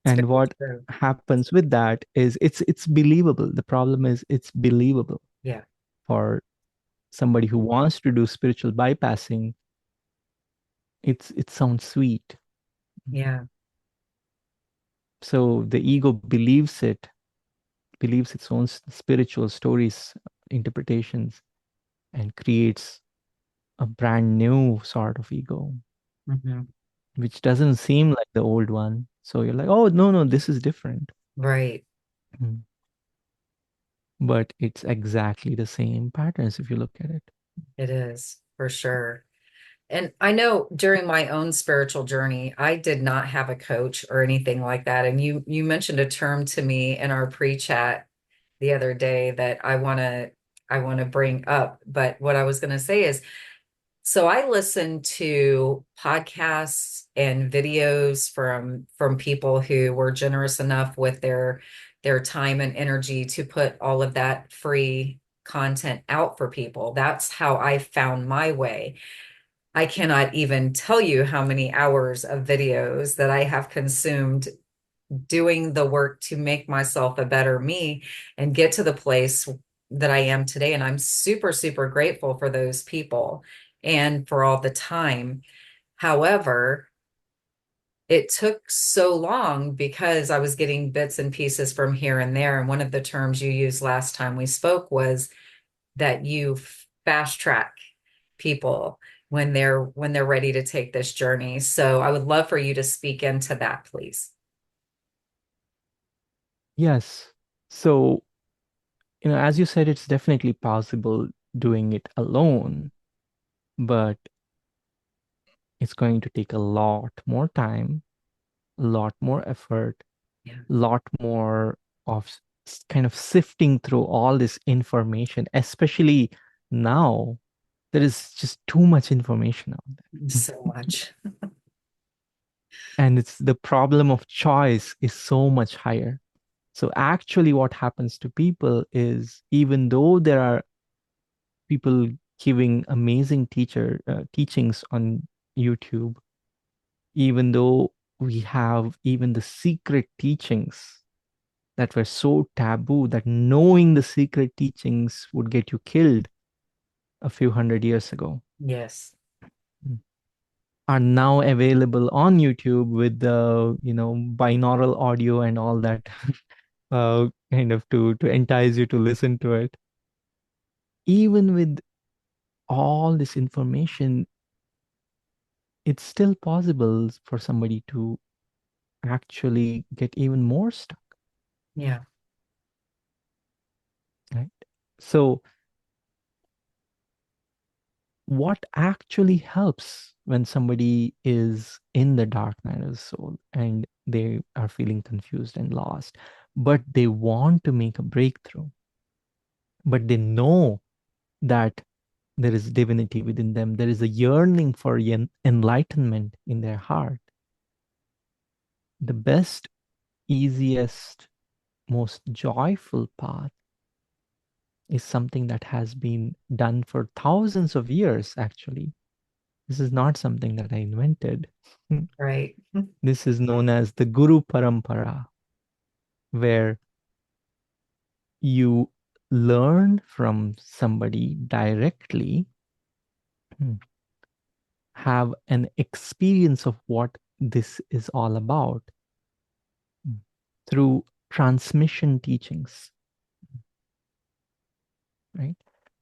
it's And very what true. happens with that is it's believable. The problem is it's believable Yeah, for somebody who wants to do spiritual bypassing. It sounds sweet. yeah. So the ego believes its own spiritual stories, interpretations, and creates a brand new sort of ego, Hmm. which doesn't seem like the old one. So you're like, oh, no, no, this is different. Right. Mm. But it's exactly the same patterns if you look at it. It is for sure. And I know during my own spiritual journey, I did not have a coach or anything like that. And you mentioned a term to me in our pre-chat the other day that I want to bring up. But what I was going to say is, so I listen to podcasts and videos from people who were generous enough with their time and energy to put all of that free content out for people. That's how I found my way. I cannot even tell you how many hours of videos that I have consumed doing the work to make myself a better me and get to the place that I am today. And I'm super, super grateful for those people and for all the time. However, it took so long because I was getting bits and pieces from here and there. And one of the terms you used last time we spoke was that you fast track people when they're ready to take this journey. So I would love for you to speak into that, please. Yes. So, as you said, it's definitely possible doing it alone, but it's going to take a lot more time, a lot more effort, Yeah. a lot more of kind of sifting through all this information, especially now. There is just too much information out there. So much. And it's the problem of choice is so much higher. So actually what happens to people is even though there are people giving amazing teachings on YouTube, even though we have even the secret teachings that were so taboo that knowing the secret teachings would get you killed a few hundred years ago, Yes. are now available on YouTube with the, binaural audio and all that, kind of to entice you to listen to it. Even with all this information, it's still possible for somebody to actually get even more stuck, Yeah. right? So, what actually helps when somebody is in the dark night of the soul and they are feeling confused and lost, but they want to make a breakthrough, but they know that there is divinity within them, there is a yearning for enlightenment in their heart. The best, easiest, most joyful path is something that has been done for thousands of years, actually. This is not something that I invented. Right. This is known as the Guru Parampara, where you learn from somebody directly, hmm, have an experience of what this is all about, through transmission teachings, right?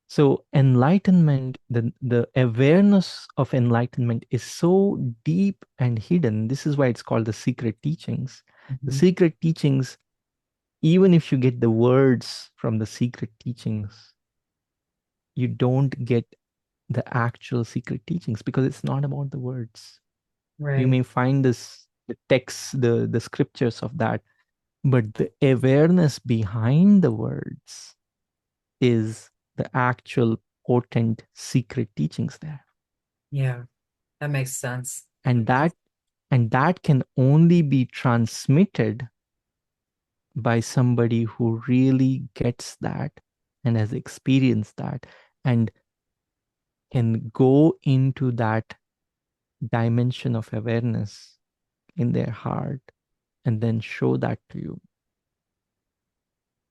So enlightenment, the awareness of enlightenment is so deep and hidden. This is why it's called the secret teachings. The Mhm. secret teachings, even if you get the words from the secret teachings, you don't get the actual secret teachings because it's not about the words. You Right. may find the text, the scriptures of that, but the awareness behind the words is the actual potent secret teachings there. Yeah, that makes sense. And that can only be transmitted by somebody who really gets that and has experienced that and can go into that dimension of awareness in their heart and then show that to you.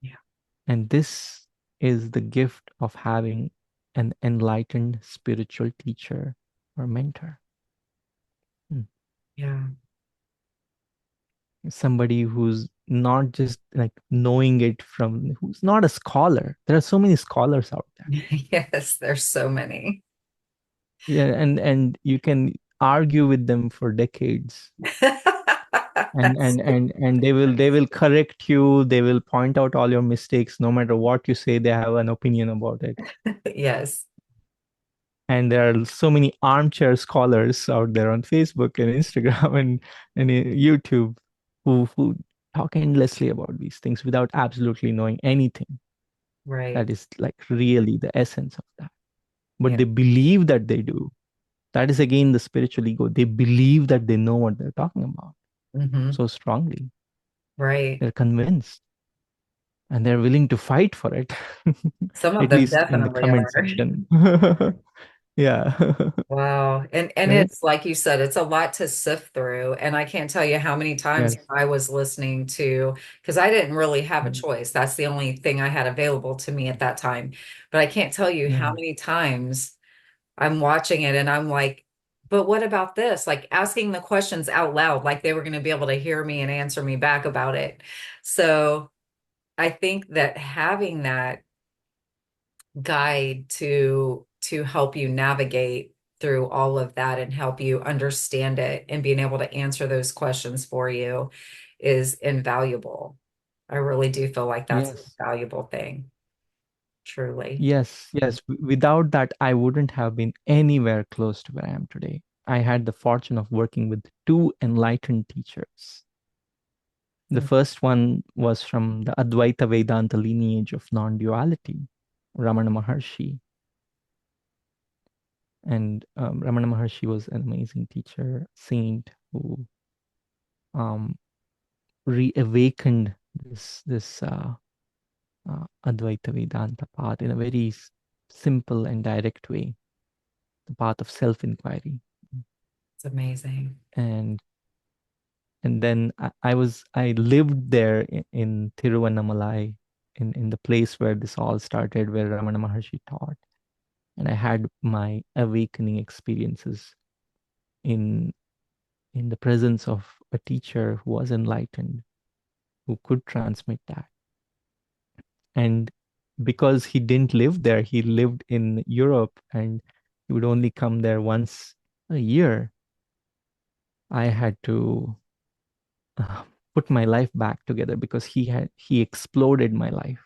Yeah. And this is the gift of having an enlightened spiritual teacher or mentor. Hmm. Yeah. Somebody who's not just like knowing it from, who's not a scholar. There are so many scholars out there. Yes, there's so many. Yeah, and you can argue with them for decades. And they will correct you, they will point out all your mistakes. No matter what you say, they have an opinion about it. Yes. And there are so many armchair scholars out there on Facebook and Instagram and YouTube who talk endlessly about these things without absolutely knowing anything Right. that is like really the essence of that. But Yeah. they believe that they do. That is again the spiritual ego. They believe that they know what they're talking about Hmm. so strongly. Right. They're convinced and they're willing to fight for it, Some of at them least in the definitely comment are. section. Yeah. Wow. And Right? it's like you said, it's a lot to sift through. And I can't tell you how many times Yes. I was listening to, because I didn't really have a Mm. choice. That's the only thing I had available to me at that time. But I can't tell you how Yeah. many times I'm watching it and I'm like, but what about this? Like asking the questions out loud, like they were going to be able to hear me and answer me back about it. So I think that having that guide to help you navigate through all of that and help you understand it and being able to answer those questions for you is invaluable. I really do feel like that's Yes. a valuable thing, truly. Yes. Yes. Without that, I wouldn't have been anywhere close to where I am today. I had the fortune of working with two enlightened teachers. The Mm, first one was from the Advaita Vedanta lineage of non-duality, Ramana Maharshi. And Ramana Maharshi was an amazing teacher, saint who um, reawakened this Advaita Vedanta path in a very simple and direct way, the path of self-inquiry. it's amazing. And then I lived there in Tiruvannamalai, in the place where this all started, where Ramana Maharshi taught. And I had my awakening experiences in in the presence of a teacher who was enlightened, who could transmit that. And because he didn't live there, he lived in Europe and he would only come there once a year. I had to uh, put my life back together because he exploded my life.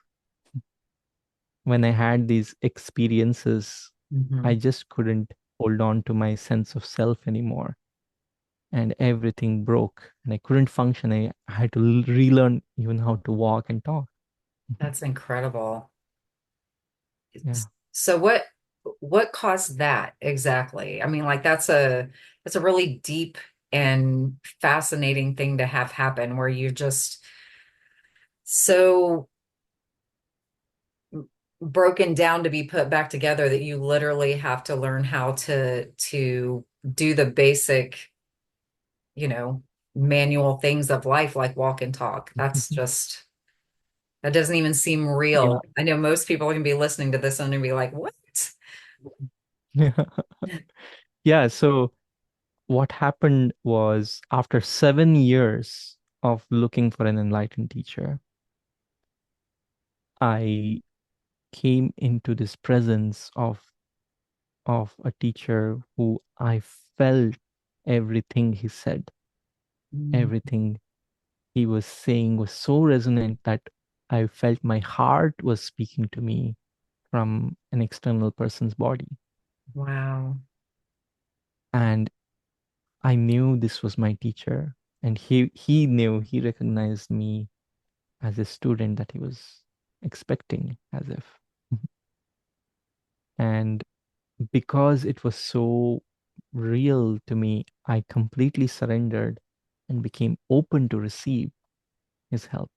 When I had these experiences, I Hmm. just couldn't hold on to my sense of self anymore. And everything broke and I couldn't function. I had to relearn even how to walk and talk. That's incredible. Yeah. So what caused that exactly? I mean, like that's a really deep and fascinating thing to have happen where you're just so broken down to be put back together that you literally have to learn how to do the basic, you know, manual things of life like walk and talk. That's just that doesn't even seem Yeah. real. I know most people are gonna be listening to this and gonna be like, what? Yeah. Yeah. So what happened was after 7 years of looking for an enlightened teacher, I came into this presence of a teacher who I felt everything he said, Mm, everything he was saying was so resonant that I felt my heart was speaking to me from an external person's body. wow. And I knew this was my teacher. And he knew, he recognized me as a student that he was expecting, as if. And because it was so real to me, I completely surrendered and became open to receive his help.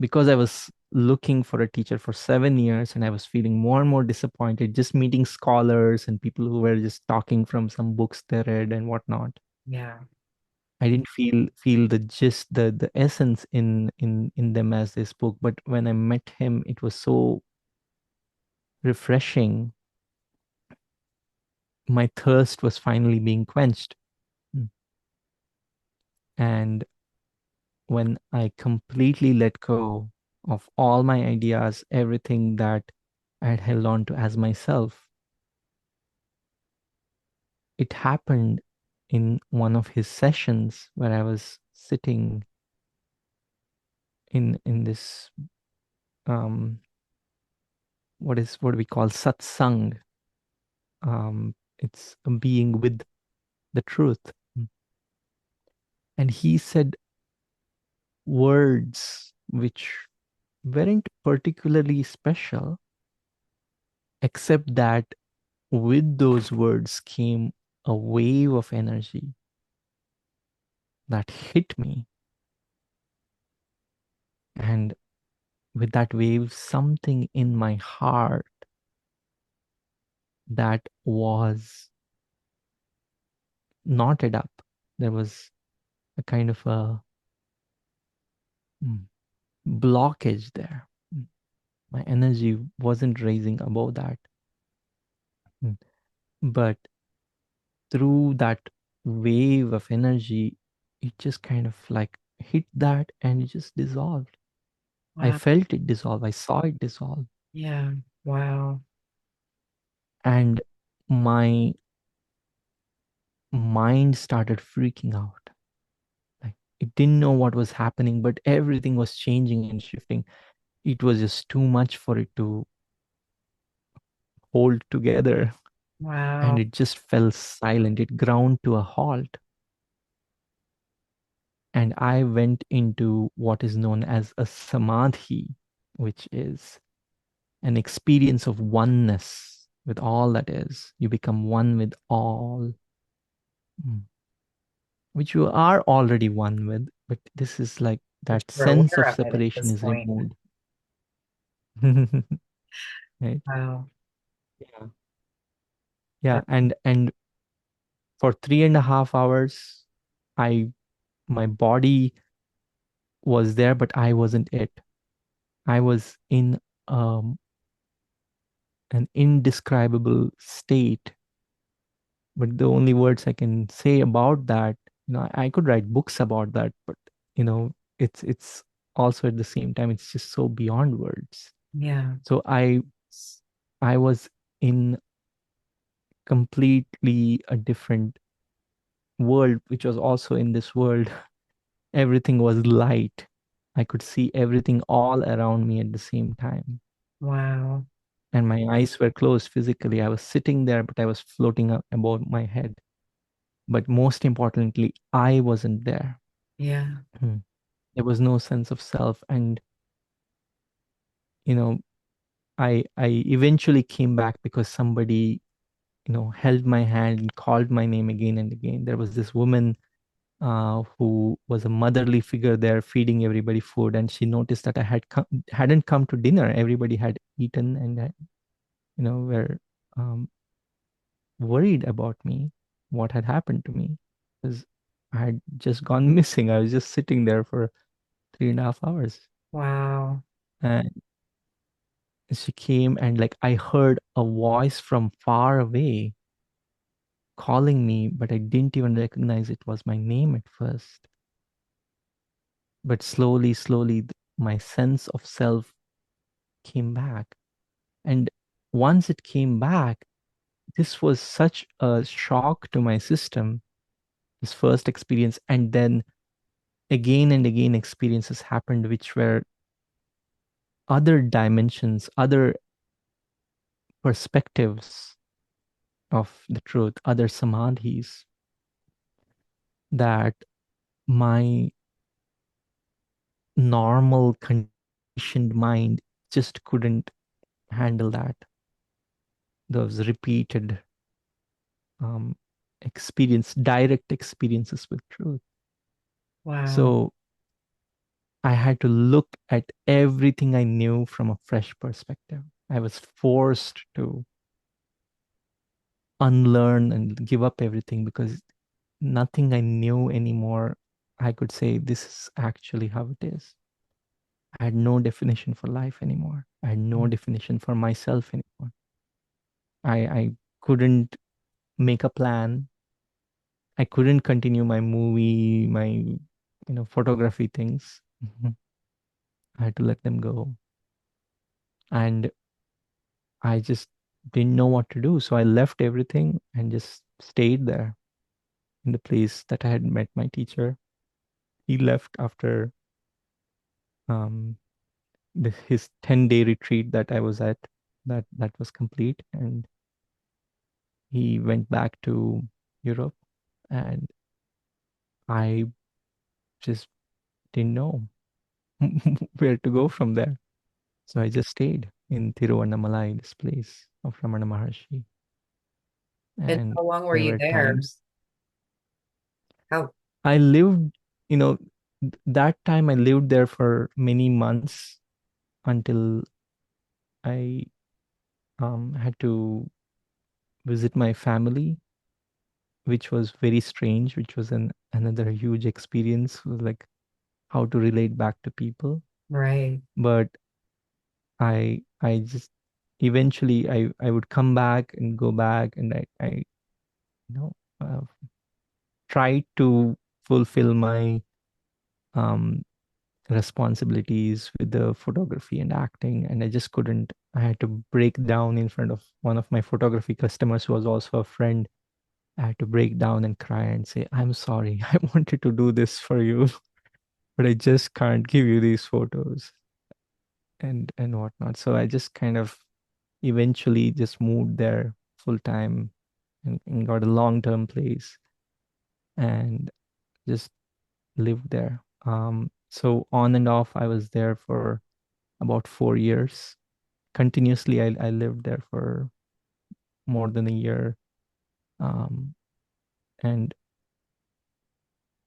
Because I was looking for a teacher for 7 years and I was feeling more and more disappointed, just meeting scholars and people who were just talking from some books they read and whatnot. Yeah. I didn't feel the gist, the essence in them as they spoke. But when I met him, it was so refreshing. My thirst was finally being quenched. Mm. And when I completely let go of all my ideas, everything that I had held on to as myself, it happened in one of his sessions where I was sitting in this what do we call satsang. It's a being with the truth. And he said words which weren't particularly special, except that with those words came a wave of energy that hit me. And with that wave, something in my heart that was knotted up. There was a kind of a mm, blockage there. My energy wasn't raising above that. Mm. But through that wave of energy, it just kind of like hit that and it just dissolved. I Wow. felt it dissolve. I saw it dissolve. Yeah. Wow. And my mind started freaking out. Like it didn't know what was happening, but everything was changing and shifting. It was just too much for it to hold together. And Wow. it just fell silent. It ground to a halt. And I went into what is known as a samadhi, which is an experience of oneness with all that is. You become one with all, mm, which you are already one with, but this is like But that you're sense aware of of it at separation this is point. removed. Right? Wow. Yeah. Yeah. That, And for 3.5 hours, I my body was there, but I wasn't it. I was in um, an indescribable state. But the only words I can say about that, I could write books about that, but it's also at the same time, it's just so beyond words. yeah. So I was in completely a different world, which was also in this world. Everything was light. I could see everything all around me at the same time. Wow. And my eyes were closed physically. I was sitting there, but I was floating up above my head. But most importantly, I wasn't there. Yeah. Hmm. There was no sense of self. And, you know, I eventually came back because somebody, held my hand and called my name again and again. There was this woman who was a motherly figure there feeding everybody food. And she noticed that hadn't come to dinner. Everybody had eaten and, were um, worried about me, what had happened to me. Because I had just gone missing. I was just sitting there for 3.5 hours. Wow. And she came and like I heard a voice from far away calling me, but I didn't even recognize it was my name at first. But slowly, slowly, my sense of self came back. And once it came back, this was such a shock to my system, this first experience. And then again and again, experiences happened which were other dimensions, other perspectives of the truth, other samadhis that my normal conditioned mind just couldn't handle that. those repeated um, direct experiences with truth. Wow. So I had to look at everything I knew from a fresh perspective. I was forced to unlearn and give up everything because nothing I knew anymore. I could say this is actually how it is. I had no definition for life anymore. I had no definition for myself anymore. I couldn't make a plan. I couldn't continue my movie, my photography things. Mhm. I had to let them go. And I just didn't know what to do. So I left everything and just stayed there in the place that I had met my teacher. He left after um, his 10-day retreat that I was at, that was complete. And he went back to Europe, and I just didn't know where to go from there. So I just stayed in Tiruvannamalai, this place of Ramana Maharshi. And And how long were there you were there? times How, I lived, you know, that time I lived there for many months until I had to visit my family, which was very strange, which was another huge experience, was like how to relate back to people. right. But I just eventually I would come back and go back, and I you know uh, tried to fulfill my um responsibilities with the photography and acting, and I just couldn't. I had to break down in front of one of my photography customers who was also a friend. I had to break down and cry and say, I'm sorry, I wanted to do this for you, but I just can't give you these photos and whatnot. So I just kind of eventually just moved there full time, and got a long-term place and just lived there. So on and off, I was there for about 4 years. Continuously, I lived there for more than a year. Um, and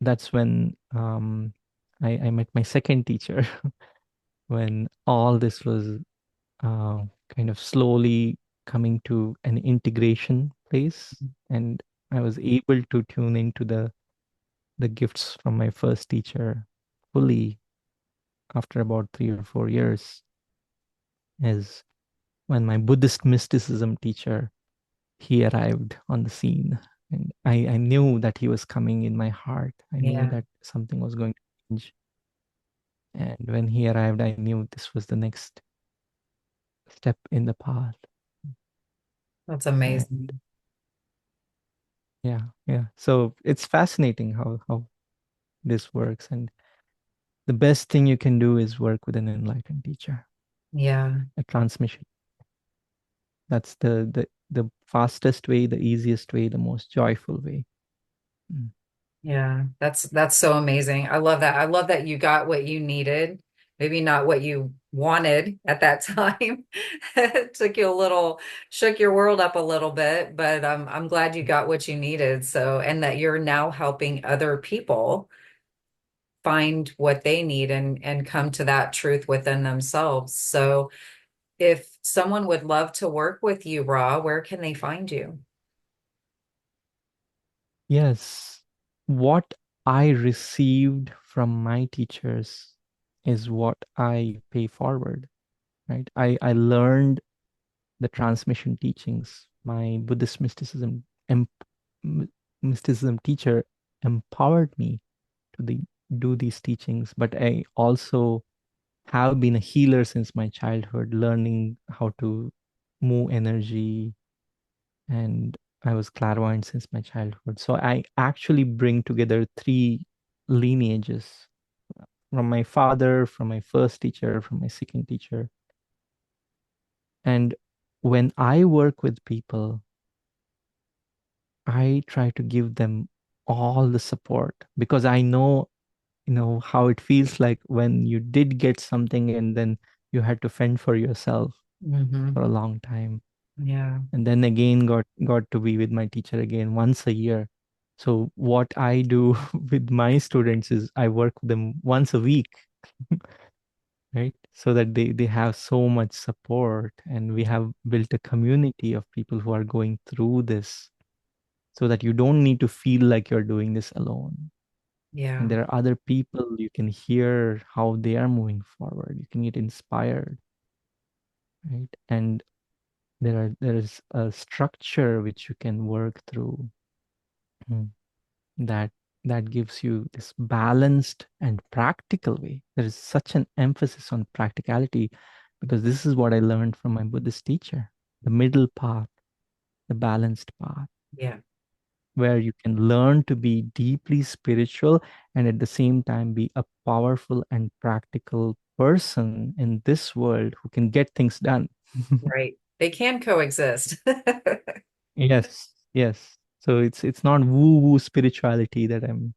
that's when I met my second teacher, when all this was uh, kind of slowly coming to an integration place. And I was able to tune into the gifts from my first teacher fully after about 3 or 4 years, is when my Buddhist mysticism teacher, he arrived on the scene. And I knew that he was coming in my heart. I knew Yeah, that something was going to change. And when he arrived, I knew this was the next step in the path. that's And amazing. yeah, yeah. So it's fascinating how this works. And the best thing you can do is work with an enlightened teacher, Yeah, a transmission. That's the fastest way, the easiest way, the most joyful way. Mm. yeah. That's so amazing. I love that. I love that you got what you needed. Maybe not what you wanted at that time. It took you a little, shook your world up a little bit, but I'm glad you got what you needed. So, and that you're now helping other people find what they need and come to that truth within themselves. So, if someone would love to work with you, Ra, where can they find you? Yes. What I received from my teachers is what I pay forward, right? I learned the transmission teachings. My Buddhist m- mysticism teacher empowered me to do these teachings, but I also have been a healer since my childhood, learning how to move energy, and I was clairvoyant since my childhood. So I actually bring together three lineages, from my father, from my first teacher, from my second teacher. And when I work with people, I try to give them all the support because I know, how it feels like when you did get something and then you had to fend for yourself Hmm. for a long time. Yeah. And then again got to be with my teacher again once a year. So what I do with my students is I work with them once a week, right? So that they have so much support, and we have built a community of people who are going through this, so that you don't need to feel like you're doing this alone. And Yeah. there are other people, you can hear how they are moving forward. You can get inspired, right? And there is a structure which you can work through, mm, that gives you this balanced and practical way. There is such an emphasis on practicality, because this is what I learned from my Buddhist teacher: the middle path, the balanced path, Yeah. where you can learn to be deeply spiritual and at the same time be a powerful and practical person in this world who can get things done. Right. They can coexist. Yes, yes. So it's not woo woo spirituality that I'm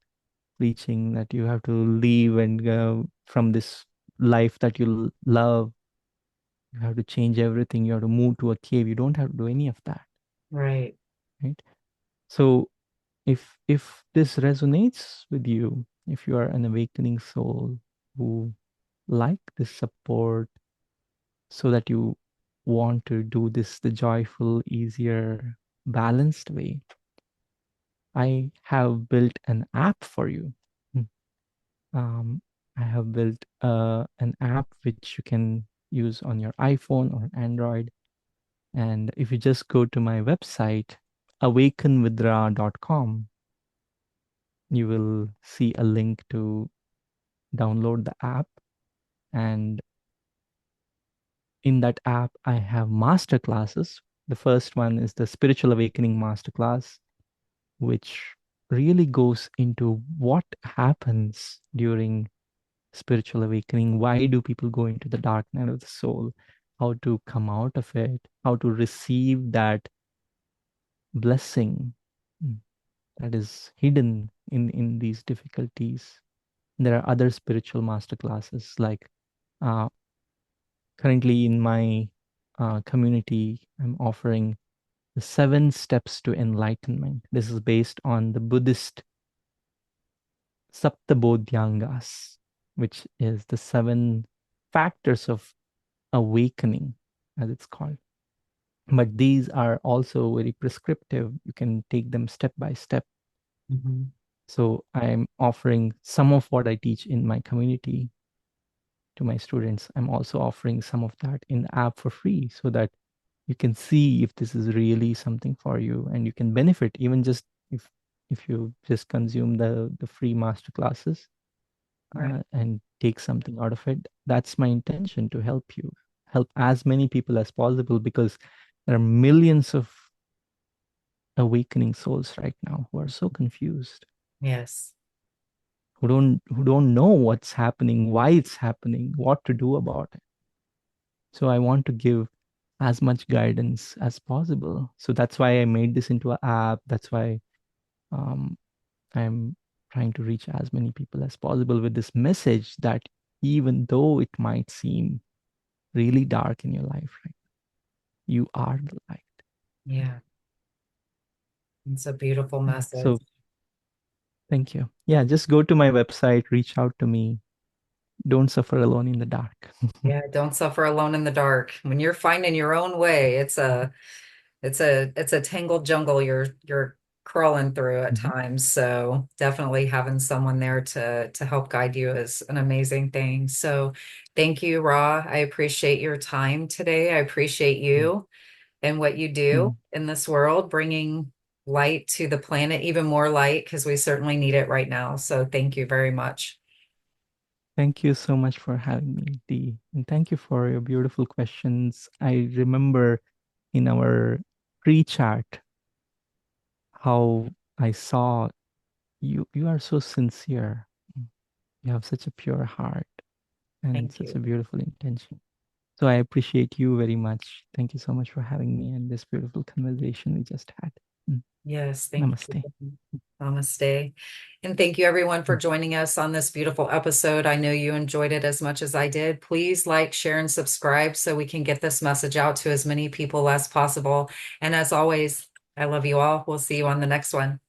preaching, that you have to leave and go from this life that you love. You have to change everything. You have to move to a cave. You don't have to do any of that, Right. right? So if this resonates with you, if you are an awakening soul who like this support, so that you want to do this the joyful, easier, balanced way, I have built an app for you. Hmm. Um, I have built an app which you can use on your iPhone or Android. And if you just go to my website, awakenwithra.com, you will see a link to download the app. And in that app, I have master classes. The first one is the Spiritual Awakening Masterclass, which really goes into what happens during spiritual awakening. Why do people go into the dark night of the soul? How to come out of it? How to receive that blessing, mm, that is hidden in these difficulties. There are other spiritual master classes, like uh, currently in my community, I'm offering the 7 steps to enlightenment. This is based on the Buddhist Saptabodhyangas, which is the 7 factors of awakening, as it's called. But these are also very prescriptive. You can take them step by step. Mhm. So I'm offering some of what I teach in my community to my students. I'm also offering some of that in the app for free, so that you can see if this is really something for you, and you can benefit even just if you just consume the free master classes, Right. and take something out of it. That's my intention, to help you, help as many people as possible, because there are millions of awakening souls right now who are so confused, Yes. who don't know what's happening, why it's happening, what to do about it. So I want to give as much guidance as possible. So that's why I made this into an app. That's why um, I'm trying to reach as many people as possible with this message, that even though it might seem really dark in your life, right, you are the light. Yeah. It's a beautiful Yeah. message. So thank you. Yeah, just go to my website, reach out to me. Don't suffer alone in the dark. Yeah, don't suffer alone in the dark. When you're finding your own way, it's a tangled jungle you're crawling through at Mhm. times. So definitely having someone there to help guide you is an amazing thing. So thank you, Ra. I appreciate your time today. I appreciate you and what you do Mm. in this world, bringing light to the planet, even more light, because we certainly need it right now. So thank you very much. Thank you so much for having me, Dee. And thank you for your beautiful questions. I remember in our pre-chat how I saw you are so sincere. You have such a pure heart and Thank such you. a beautiful intention. So I appreciate you very much. Thank you so much for having me and this beautiful conversation we just had. Yes, thank Namaste. you. Namaste. And thank you everyone for joining us on this beautiful episode. I know you enjoyed it as much as I did. Please like, share, and subscribe so we can get this message out to as many people as possible. And as always, I love you all. We'll see you on the next one.